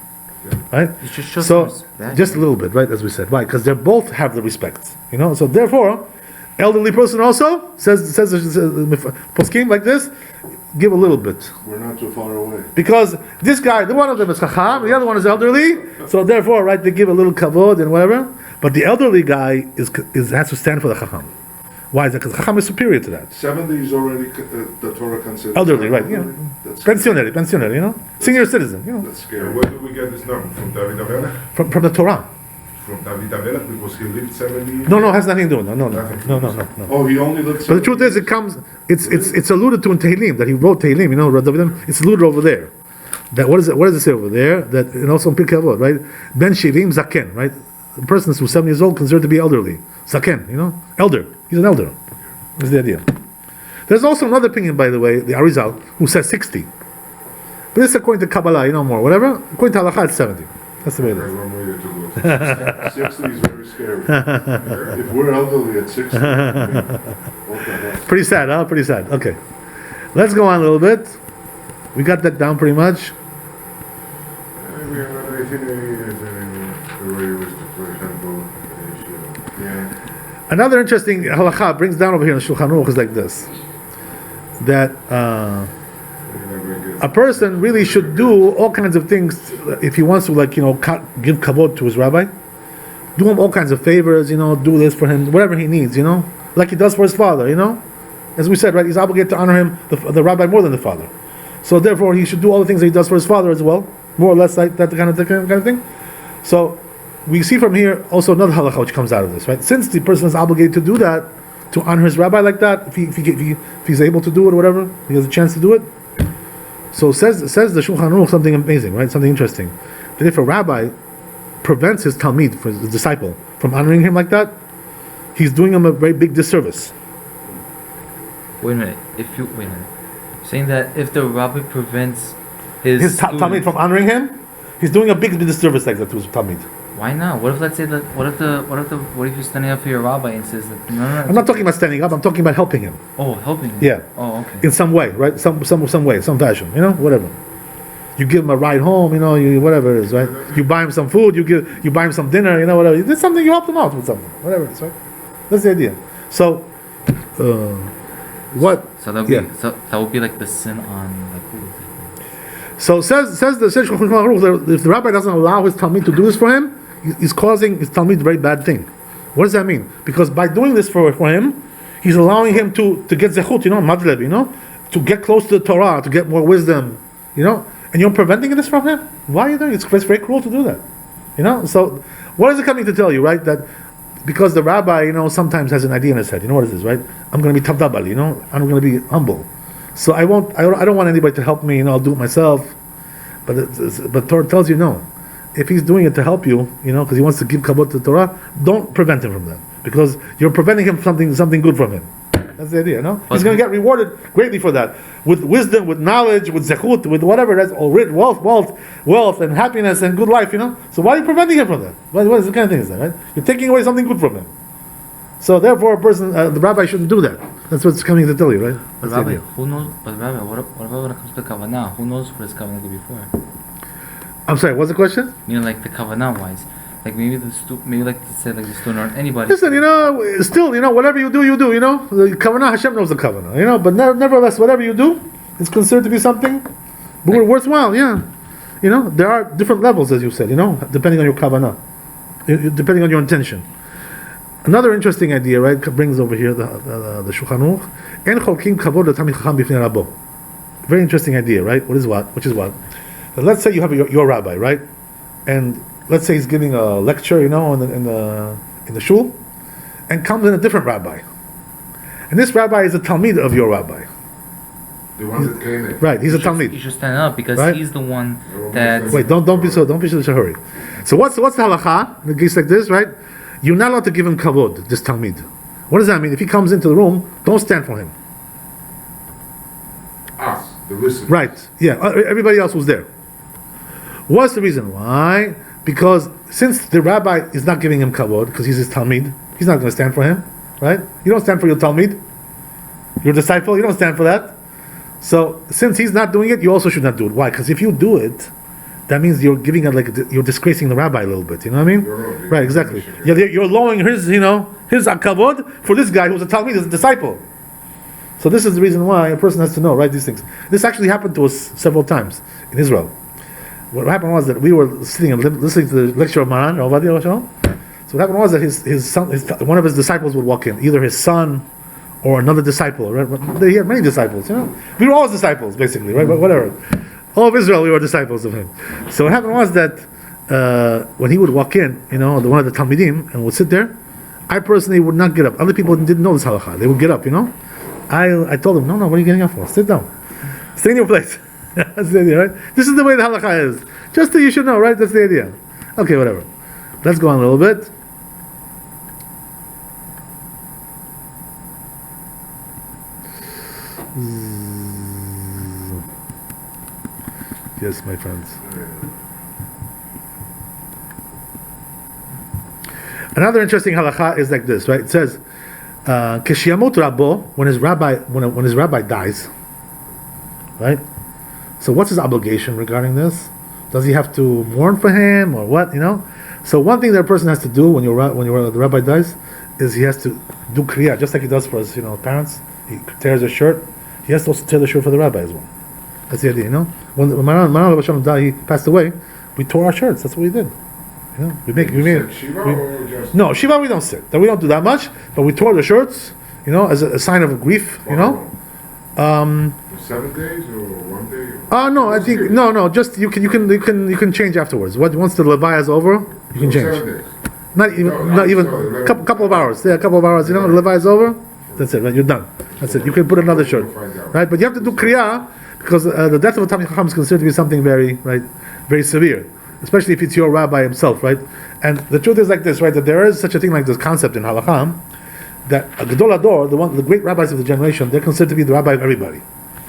Speaker 1: Right? So just a little bit, right? As we said, why? Because they both have the respect. So therefore, elderly person also says poskim like this. Give a little bit.
Speaker 3: We're not too far away.
Speaker 1: Because this guy, the one of them is chacham, the other one is elderly. So therefore, right, they give a little kavod and whatever. But the elderly guy has to stand for the chacham. Why is that? Because chacham is superior to that.
Speaker 3: 70 is already the Torah considers
Speaker 1: elderly, right?
Speaker 3: That's
Speaker 1: Pensionary, senior citizen.
Speaker 3: That's scary.
Speaker 4: Where do we get this number? From David Amelech?
Speaker 1: From the Torah.
Speaker 4: From David Amelech because he lived 70 years?
Speaker 1: No, it has nothing to do with it. No.
Speaker 3: Oh, he only lived 70
Speaker 1: But the truth is, it's alluded to in Tehillim, that he wrote Tehillim, it's alluded over there. That what does it say over there? That, and also in Pirkei Avot, right? Ben Shivim Zaken, right? The person who's 70 years old considered to be elderly. Zaken, elder. He's an elder. That's the idea. There's also another opinion, by the way, the Arizal, who says 60. But this is according to Kabbalah, more, whatever. According to Halakha, it's 70. That's the way it is.
Speaker 3: 60 is very scary. If we're elderly at 60, what the hell?
Speaker 1: Pretty sad, huh? Pretty sad. Okay. Let's go on a little bit. We got that down pretty much. Another interesting halakha brings down over here in Shulchan Aruch is like this: that a person really should do all kinds of things if he wants to, give kavod to his rabbi. Do him all kinds of favors, do this for him, whatever he needs, like he does for his father, As we said, right, he's obligated to honor him, the rabbi, more than the father. So therefore, he should do all the things that he does for his father as well, more or less like that kind of thing. So we see from here also another halakha which comes out of this, right? Since the person is obligated to do that, to honor his rabbi like that, if he's able to do it or whatever, he has a chance to do it. So says the Shulchan Aruch something amazing, right? Something interesting. That if a rabbi prevents his talmid, for his disciple, from honoring him like that, he's doing him a very big disservice.
Speaker 2: Wait a minute. Saying that if the rabbi prevents his
Speaker 1: talmid from honoring him, he's doing a big disservice like that to his talmid.
Speaker 2: Why not? What if, let's say that? What if you're standing up for your rabbi and says that? No.
Speaker 1: I'm not talking about standing up. I'm talking about helping him.
Speaker 2: Oh, helping him.
Speaker 1: Yeah.
Speaker 2: Oh, okay.
Speaker 1: In some way, right? Some way, some fashion. Whatever. You give him a ride home. You whatever it is, right? You buy him some food. You buy him some dinner. Whatever. You did something. You helped him out with something. Whatever it is, right? That's the idea. So, what?
Speaker 2: So that would be like the sin on like who?
Speaker 1: So says Shulchan Aruch that if the rabbi doesn't allow his talmid to do this for him, he's causing his talmid a very bad thing. What does that mean? Because by doing this for him, he's allowing him to get zechut, madleb, to get close to the Torah, to get more wisdom, and you're preventing this from him. Why are you doing it? It's very cruel to do that. So what is it coming to tell you, right? That because the rabbi, sometimes has an idea in his head. What is this, right? I'm going to be tabdabal, I'm going to be humble. So I don't want anybody to help me, I'll do it myself. But Torah tells you no. if he's doing it to help you, because he wants to give kavod to the Torah, don't prevent him from that, because you're preventing him from something good from him. That's the idea, no? He's going to get rewarded greatly for that, with wisdom, with knowledge, with zechut, with whatever. That's all wealth, and happiness and good life, So why are you preventing him from that? What kind of thing is that, right? You're taking away something good from him. So therefore, a person, the rabbi shouldn't do that. That's what's coming to tell you, right? That's
Speaker 2: Rabbi,
Speaker 1: the idea.
Speaker 2: who knows? But Rabbi, what about when it comes to kavanah? Who knows what his kavanah did before?
Speaker 1: I'm sorry. What's the question?
Speaker 2: Like the kavanah wise, like maybe like to say like the student or anybody.
Speaker 1: Listen, still, whatever you do, the kavanah, Hashem knows the kavanah, but nevertheless, whatever you do is considered to be something worthwhile, yeah. There are different levels, as you said, depending on your kavanah, depending on your intention. Another interesting idea, right, brings over here the Shulchan Aruch. En cholkin kavod l'tamid chacham b'fnei rabo. Very interesting idea, right? Which is what? Let's say you have your rabbi, right? And let's say he's giving a lecture, in the shul, and comes in a different rabbi. And this rabbi is a talmid of your rabbi.
Speaker 4: The one that came in.
Speaker 1: Right, he's a talmid.
Speaker 2: You should stand up because
Speaker 1: right?
Speaker 2: he's the one that.
Speaker 1: Wait, don't be such a hurry. So what's the halacha in a case like this, right? You're not allowed to give him kavod, this talmid. What does that mean? If he comes into the room, don't stand for him.
Speaker 4: Us, the listeners.
Speaker 1: Right, yeah, everybody else was there. What's the reason? Why? Because since the rabbi is not giving him kavod, because he's his talmid, he's not going to stand for him, right? You don't stand for your talmid, your disciple, you don't stand for that. So since he's not doing it, you also should not do it. Why? Because if you do it, that means you're giving it you're disgracing the rabbi a little bit. You know what I mean? Right, exactly. You're lowering his kavod for this guy who's a talmid, is a disciple. So this is the reason why a person has to know, right, these things. This actually happened to us several times in Israel. What happened was that we were sitting and listening to the lecture of Maran, Rav Ovadia Shalom. So what happened was that his son, one of his disciples would walk in, either his son or another disciple. Right? He had many disciples. We were all his disciples, basically, right? But whatever. All of Israel, we were disciples of him. So what happened was that when he would walk in, one of the talmidim, and would sit there, I personally would not get up. Other people didn't know this halakha. They would get up. I told them, no, what are you getting up for? Sit down. Stay in your place. That's the idea, right? This is the way the halakha is. Just so you should know, right? That's the idea. Okay, whatever. Let's go on a little bit. Yes, my friends. Another interesting halakha is like this, right? It says, "Keshiyamot Rabbo," when his rabbi dies, right? So what's his obligation regarding this? Does he have to mourn for him or what? So one thing that a person has to do when the rabbi dies is he has to do kriya, just like he does for his parents. He tears a shirt. He has to also tear the shirt for the rabbi as well. That's the idea, When Maran Rabbi Shalom died, he passed away. We tore our shirts. That's what we did. We made
Speaker 4: Shiva or just
Speaker 1: no Shiva. We don't sit. We don't do that much. But we tore the shirts, as a sign of grief.
Speaker 4: 7 days or 1 day?
Speaker 1: No, I think no. Just you can change afterwards. Once the Levi is over, you can change.
Speaker 4: 7 days.
Speaker 1: Not even
Speaker 4: sorry,
Speaker 1: couple of hours. Yeah, a couple of hours. The Levi is over. That's it. Right, you're done. That's it. You can put another shirt. Right, but you have to do kriya because the death of a Talmid Chacham is considered to be something very severe, especially if it's your rabbi himself, right? And the truth is like this, right? That there is such a thing like this concept in halakha that a Gadol Hador, the great rabbis of the generation, they're considered to be the rabbi of everybody.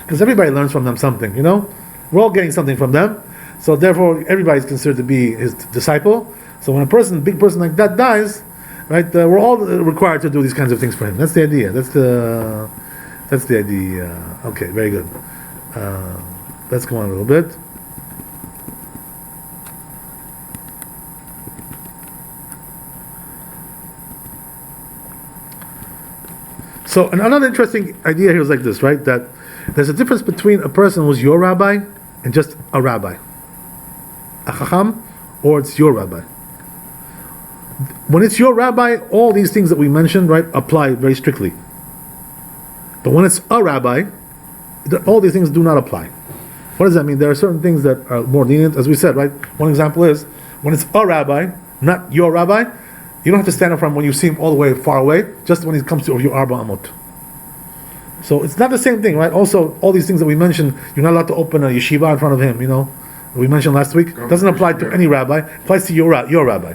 Speaker 1: Because everybody learns from them something, We're all getting something from them. So therefore, everybody is considered to be his disciple. So when a big person like that dies, right, we're all required to do these kinds of things for him. That's the idea. That's the idea. Okay, very good. Let's go on a little bit. So another interesting idea here is like this, right? That there's a difference between a person who's your rabbi and just a rabbi, a chacham, or it's your rabbi. When it's your rabbi, all these things that we mentioned, right, apply very strictly. But when it's a rabbi, all these things do not apply. What does that mean? There are certain things that are more lenient, as we said, right? One example is when it's a rabbi, not your rabbi, you don't have to stand up from when you see him all the way far away, just when he comes to your Arba Amot. So it's not the same thing, right? Also, all these things that we mentioned, you're not allowed to open a yeshiva in front of him, we mentioned last week. It doesn't apply to any rabbi. It applies to your rabbi.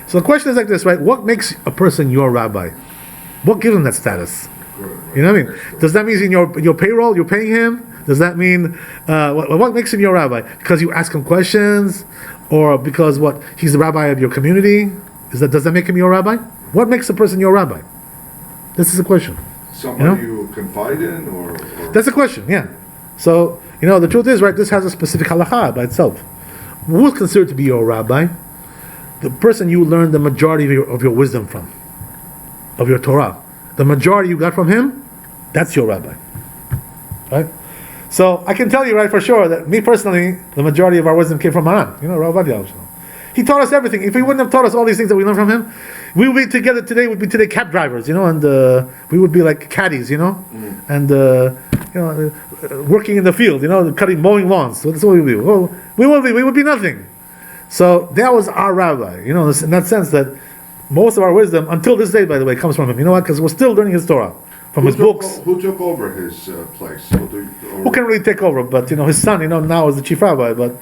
Speaker 1: So the question is like this, right? What makes a person your rabbi? What gives him that status? You know what I mean? Does that mean in your payroll, you're paying him? Does that mean what makes him your rabbi? Because you ask him questions, or because he's the rabbi of your community? Does that make him your rabbi? What makes a person your rabbi? This is the question.
Speaker 3: Somebody you confide in, or
Speaker 1: that's the question. Yeah. So the truth is, right? This has a specific halakha by itself. Who is considered to be your rabbi? The person you learn the majority of your wisdom from, of your Torah. The majority you got from him, that's your rabbi. Right? So I can tell you right for sure that me personally, the majority of our wisdom came from Maran. Rabbi And Torah. He taught us everything. If he wouldn't have taught us all these things that we learned from him, we would be together today. We'd be today cab drivers, and we would be like caddies, and working in the field, mowing lawns. So that's what we would be. Well, we would be nothing. So that was our rabbi, in that sense that most of our wisdom, until this day, by the way, comes from him. You know what? Because we're still learning his Torah from his books.
Speaker 3: Who took over his place?
Speaker 1: Who can really take over? But his son, now is the chief rabbi. But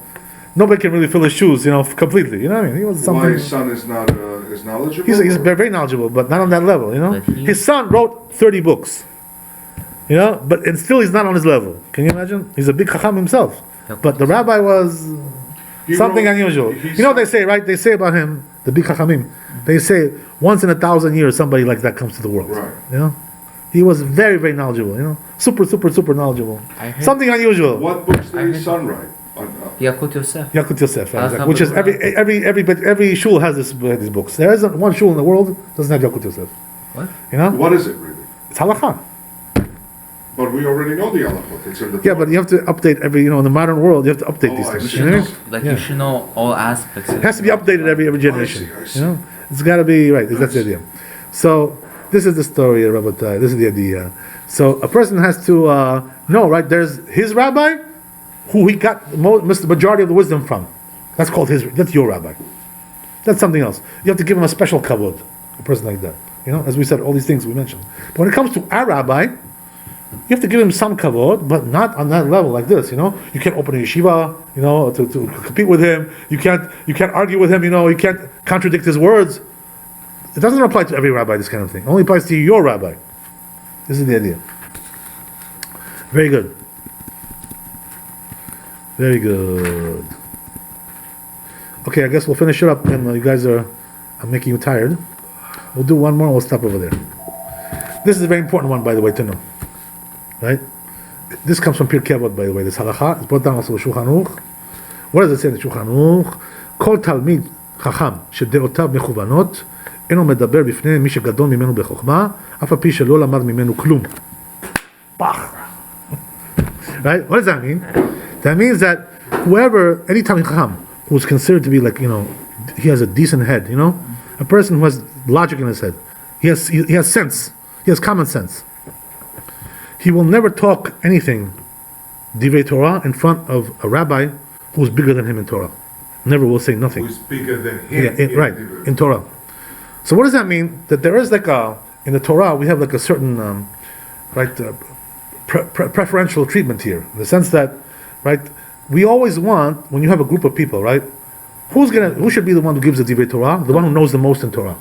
Speaker 1: nobody can really fill his shoes, completely. You know what I mean? He was something.
Speaker 3: Why his son is not as knowledgeable?
Speaker 1: He's very, very knowledgeable, but not on that level. His son wrote 30 books. And still he's not on his level. Can you imagine? He's a big chacham himself, but the rabbi was something unusual. What they say, right? They say about him, the big chachamim. They say once in 1,000 years somebody like that comes to the world.
Speaker 3: Right.
Speaker 1: He was very, very knowledgeable. Super, super, super knowledgeable. Something unusual.
Speaker 3: What books did his son write?
Speaker 2: Yakut Yosef.
Speaker 1: Yakut Yosef, exactly. Which is every shul has these books. There isn't one shul in the world that doesn't have Yakut Yosef.
Speaker 2: What?
Speaker 3: What is it really?
Speaker 1: It's halakha.
Speaker 3: But we already know the halachot. It's in the
Speaker 1: Torah. But you have to update in the modern world. You have to update these things.
Speaker 2: You should know all aspects.
Speaker 1: It has to be updated every generation.
Speaker 3: I see.
Speaker 1: It's got to be right. That's the idea. So this is the story, Rabbatai. This is the idea. So a person has to know, right? There's his rabbi, who he got the majority of the wisdom from. That's called that's your rabbi. That's something else. You have to give him a special kavod, a person like that. As we said, all these things we mentioned. But when it comes to our rabbi, you have to give him some kavod, but not on that level like this. You can't open a yeshiva, to compete with him. You can't argue with him. You can't contradict his words. It doesn't apply to every rabbi. This kind of thing. It only applies to your rabbi. This is the idea. Very good. Very good. Okay, I guess we'll finish it up. And you guys I'm making you tired. We'll do one more. And we'll stop over there. This is a very important one, by the way, to know. Right? This comes from Pirkei Avot, by the way. This halakha is brought down also with Shulchan Aruch. What does it say in the Shulchan Aruch? Kol talmid chacham שדעותיו מכוונות אינו מדבר בפני מי שגדול ממנו בחוכמה אף על פי שלא למד ממנו כלום. Right? What does that mean? That means that any talmid chacham who's considered to be like, he has a decent head, a person who has logic in his head, he has sense, he has common sense. He will never talk anything, divrei Torah, in front of a rabbi who's bigger than him in Torah. Never will say nothing.
Speaker 4: Who's bigger than him?
Speaker 1: Right, in Torah. So what does that mean? That there is in the Torah, we have a certain, preferential treatment here. In the sense that, right, we always want, when you have a group of people, right, who should be the one who gives the divrei Torah? The one who knows the most in Torah.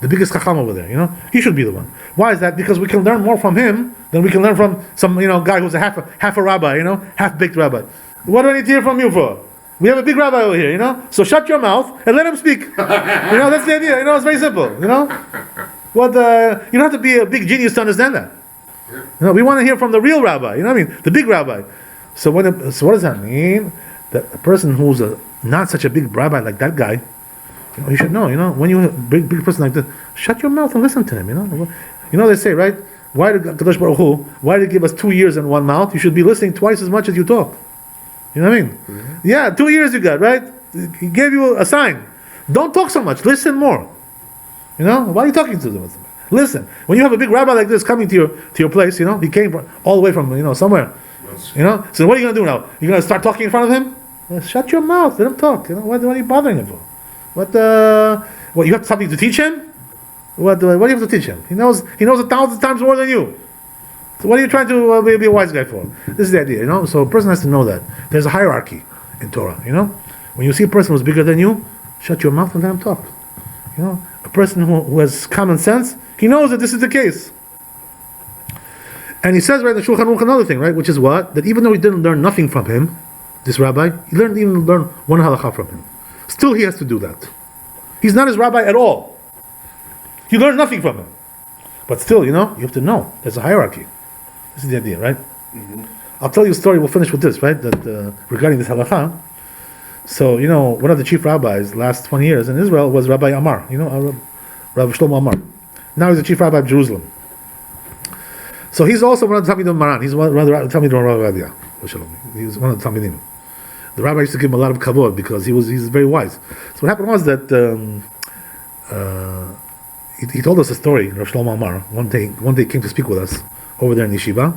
Speaker 1: The biggest chacham over there, he should be the one. Why is that? Because we can learn more from him than we can learn from some, guy who's a half a rabbi, half-baked rabbi. What do I need to hear from you for? We have a big rabbi over here, So shut your mouth and let him speak. That's the idea. It's very simple. You don't have to be a big genius to understand that. We want to hear from the real rabbi. The big rabbi. So what does that mean? That a person who's not such a big rabbi like that guy, you should know. When you have a big person like that, shut your mouth and listen to him. They say, right? Why did Kadosh Baruch Hu? Why did he give us 2 ears and 1 mouth? You should be listening twice as much as you talk. You know what I mean? Mm-hmm. Yeah, 2 ears you got, right? He gave you a sign. Don't talk so much. Listen more. Why are you talking to them? Listen. When you have a big rabbi like this coming to your place, he came all the way from somewhere. So what are you gonna do now? You're gonna start talking in front of him? Well, shut your mouth. Let him talk. What are you bothering him for? What you have something to teach him? What do you have to teach him? He knows 1,000 times more than you. So what are you trying to be a wise guy for? This is the idea, So a person has to know that there's a hierarchy. in Torah. When you see a person who's bigger than you, shut your mouth and let him talk. A person who has common sense, he knows that this is the case. And he says right in the Shulchan Aruch another thing, right, which is what? That even though he didn't learn nothing from him, this rabbi, he didn't even learn one halakha from him. Still he has to do that. He's not his rabbi at all. He learned nothing from him. But still, you have to know. There's a hierarchy. This is the idea, right? Mm-hmm. I'll tell you a story, we'll finish with this, right? That regarding this halakha. So, one of the chief rabbis last 20 years in Israel was Rabbi Amar, Rabbi Shlomo Amar. Now he's the chief rabbi of Jerusalem. So he's also one of the Talmidim Maran. He's one of the Talmidim of Rabbi Adia. He was one of the Talmidim. The rabbi used to give him a lot of kavod because he's very wise. So what happened was that he told us a story. Rabbi Shlomo Amar one day came to speak with us over there in yeshiva.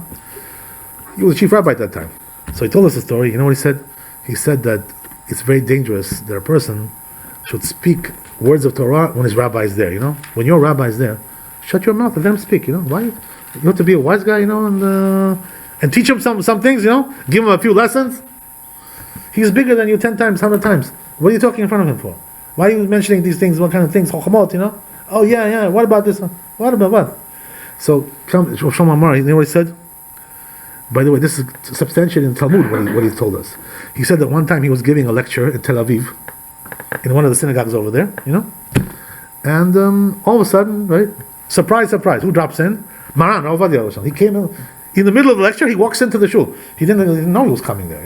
Speaker 1: He was the chief rabbi at that time. So he told us a story. You know what he said? He said that it's very dangerous that a person should speak words of Torah when his rabbi is there. When your rabbi is there, shut your mouth and let him speak. Why? You have to be a wise guy, and teach him some things. Give him a few lessons. He's bigger than you 10 times, 100 times. What are you talking in front of him for? Why are you mentioning these things? What kind of things? Chochamot, Oh yeah. What about this? What about what? So Shlomo Amar, you know what he said? By the way, this is substantiated in Talmud what he told us. He said that one time he was giving a lecture in Tel Aviv, in one of the synagogues over there, and all of a sudden, right? Surprise! Who drops in? Maran, He came in the middle of the lecture. He walks into the shul. He didn't know he was coming there.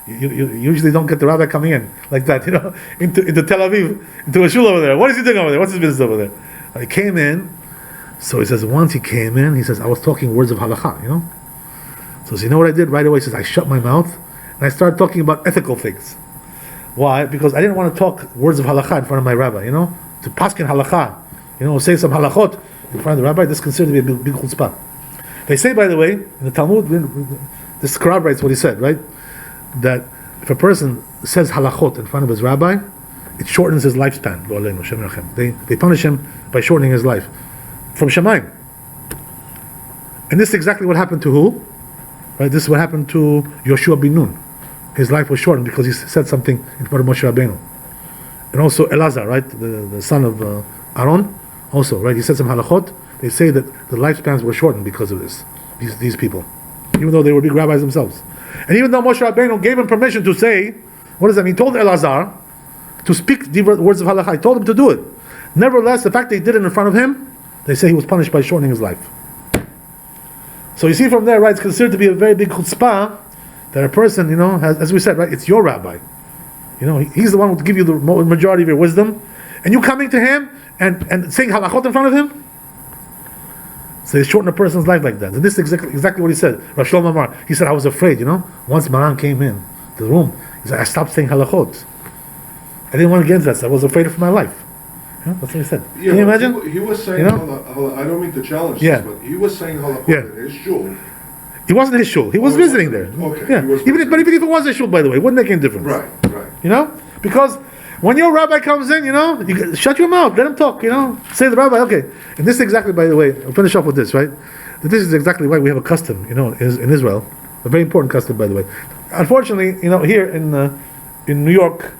Speaker 1: You usually don't get the rabbi coming in like that. Into Tel Aviv, into a shul over there. What is he doing over there? What's his business over there? He came in. So he says once he came in, he says I was talking words of halakha. So you know what I did right away? He says I shut my mouth and I started talking about ethical things. Why? Because I didn't want to talk words of halakha in front of my rabbi. To paskin halakha. Say some halachot in front of the rabbi. This is considered to be a big chutzpah. They say, by the way, in the Talmud, this corroborates what he said, right? That if a person says halachot in front of his rabbi, it shortens his lifespan. They punish him by shortening his life from Shemaim. And this is exactly what happened to who? Right? This is what happened to Yoshua bin Nun. His life was shortened because he said something in front of Moshe Rabbeinu. And also Elazar, right? The son of Aaron, also, right? He said some halachot. They say that the lifespans were shortened because of this. These people, even though they were big rabbis themselves, and even though Moshe Rabbeinu gave him permission to say, what does that mean? He told Elazar to speak the words of halakha. He told him to do it. Nevertheless, the fact that he did it in front of him, they say he was punished by shortening his life. So you see from there, right? It's considered to be a very big chutzpah that a person, has, as we said, right? It's your rabbi. He's the one who will give you the majority of your wisdom, and you coming to him and saying halachot in front of him. So they shorten a person's life like that. And this is exactly what he said. Rav Shlomo Amar, he said, I was afraid, once Maran came in the room, he said, I stopped saying halachot. I didn't want to get into that, so I was afraid for my life. That's what he said.
Speaker 3: Yeah,
Speaker 1: can you imagine?
Speaker 3: He was saying, I don't mean to challenge this, but he was saying halachot in his shul.
Speaker 1: It wasn't his shul. He was visiting there.
Speaker 3: Okay.
Speaker 1: Yeah. Even if it was a shul, by the way, it wouldn't make any difference.
Speaker 3: Right.
Speaker 1: Because when your rabbi comes in, you shut your mouth, let him talk, say to the rabbi, okay. And this is exactly, by the way, I'll finish off with this, right? This is exactly why we have a custom, in Israel, a very important custom, by the way. Unfortunately, here in New York,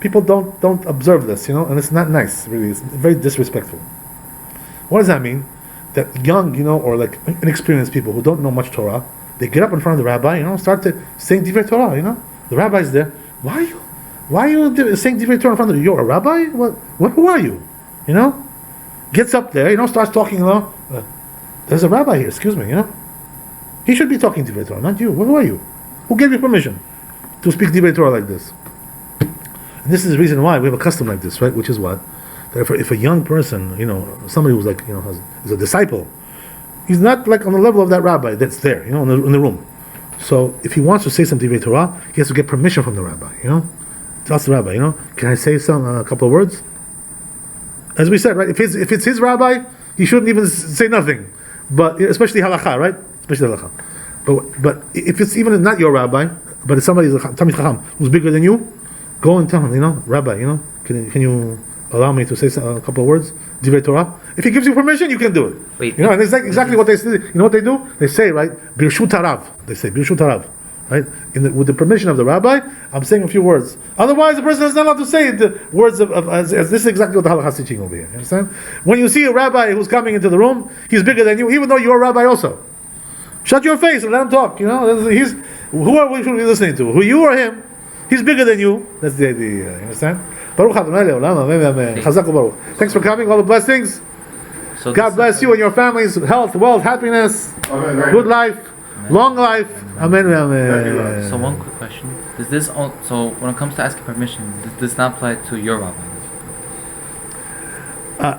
Speaker 1: people don't observe this, and it's not nice, really. It's very disrespectful. What does that mean? That young, or like inexperienced people who don't know much Torah, they get up in front of the rabbi, start saying Divrei Torah, The rabbi's there. Why are you saying Divrei Torah in front of you? You're a rabbi? Who are you? Gets up there, starts talking, there's a rabbi here, excuse me, He should be talking Divrei Torah, not you. Who are you? Who gave you permission to speak Divrei Torah like this? And this is the reason why we have a custom like this, right? Which is what? That if a young person, somebody who's like, is a disciple, he's not like on the level of that rabbi that's there, in the room. So if he wants to say some Divrei Torah, he has to get permission from the rabbi, Ask the rabbi, can I say a couple of words? As we said, right? If it's his rabbi, he shouldn't even say nothing. But especially halakha, right? Especially halakha. But if it's even not your rabbi, but it's somebody Talmid Chacham who's bigger than you, go and tell him, Rabbi, can you allow me to say a couple of words, Divrei Torah? If he gives you permission, you can do it. And it's exactly what they say. You know what they do? They say, right? Birshut Harav. They say Birshut Harav. right? With the permission of the rabbi, I'm saying a few words. Otherwise, the person is not allowed to say the words as this is exactly what the halakha is teaching over here. You understand? When you see a rabbi who's coming into the room, he's bigger than you, even though you're a rabbi also. Shut your face and let him talk. You know, who are we should be listening to? Who, you or him? He's bigger than you. That's the idea. You understand? Baruch Adonai Le'olam, amen, amen. Chazak u'baruch. Thanks for coming. All the blessings.
Speaker 2: So
Speaker 1: God bless you and your families. Health, wealth, happiness, good life, long life. Amen, amen.
Speaker 2: So one quick question: so when it comes to asking permission, does this not apply to your rabbi?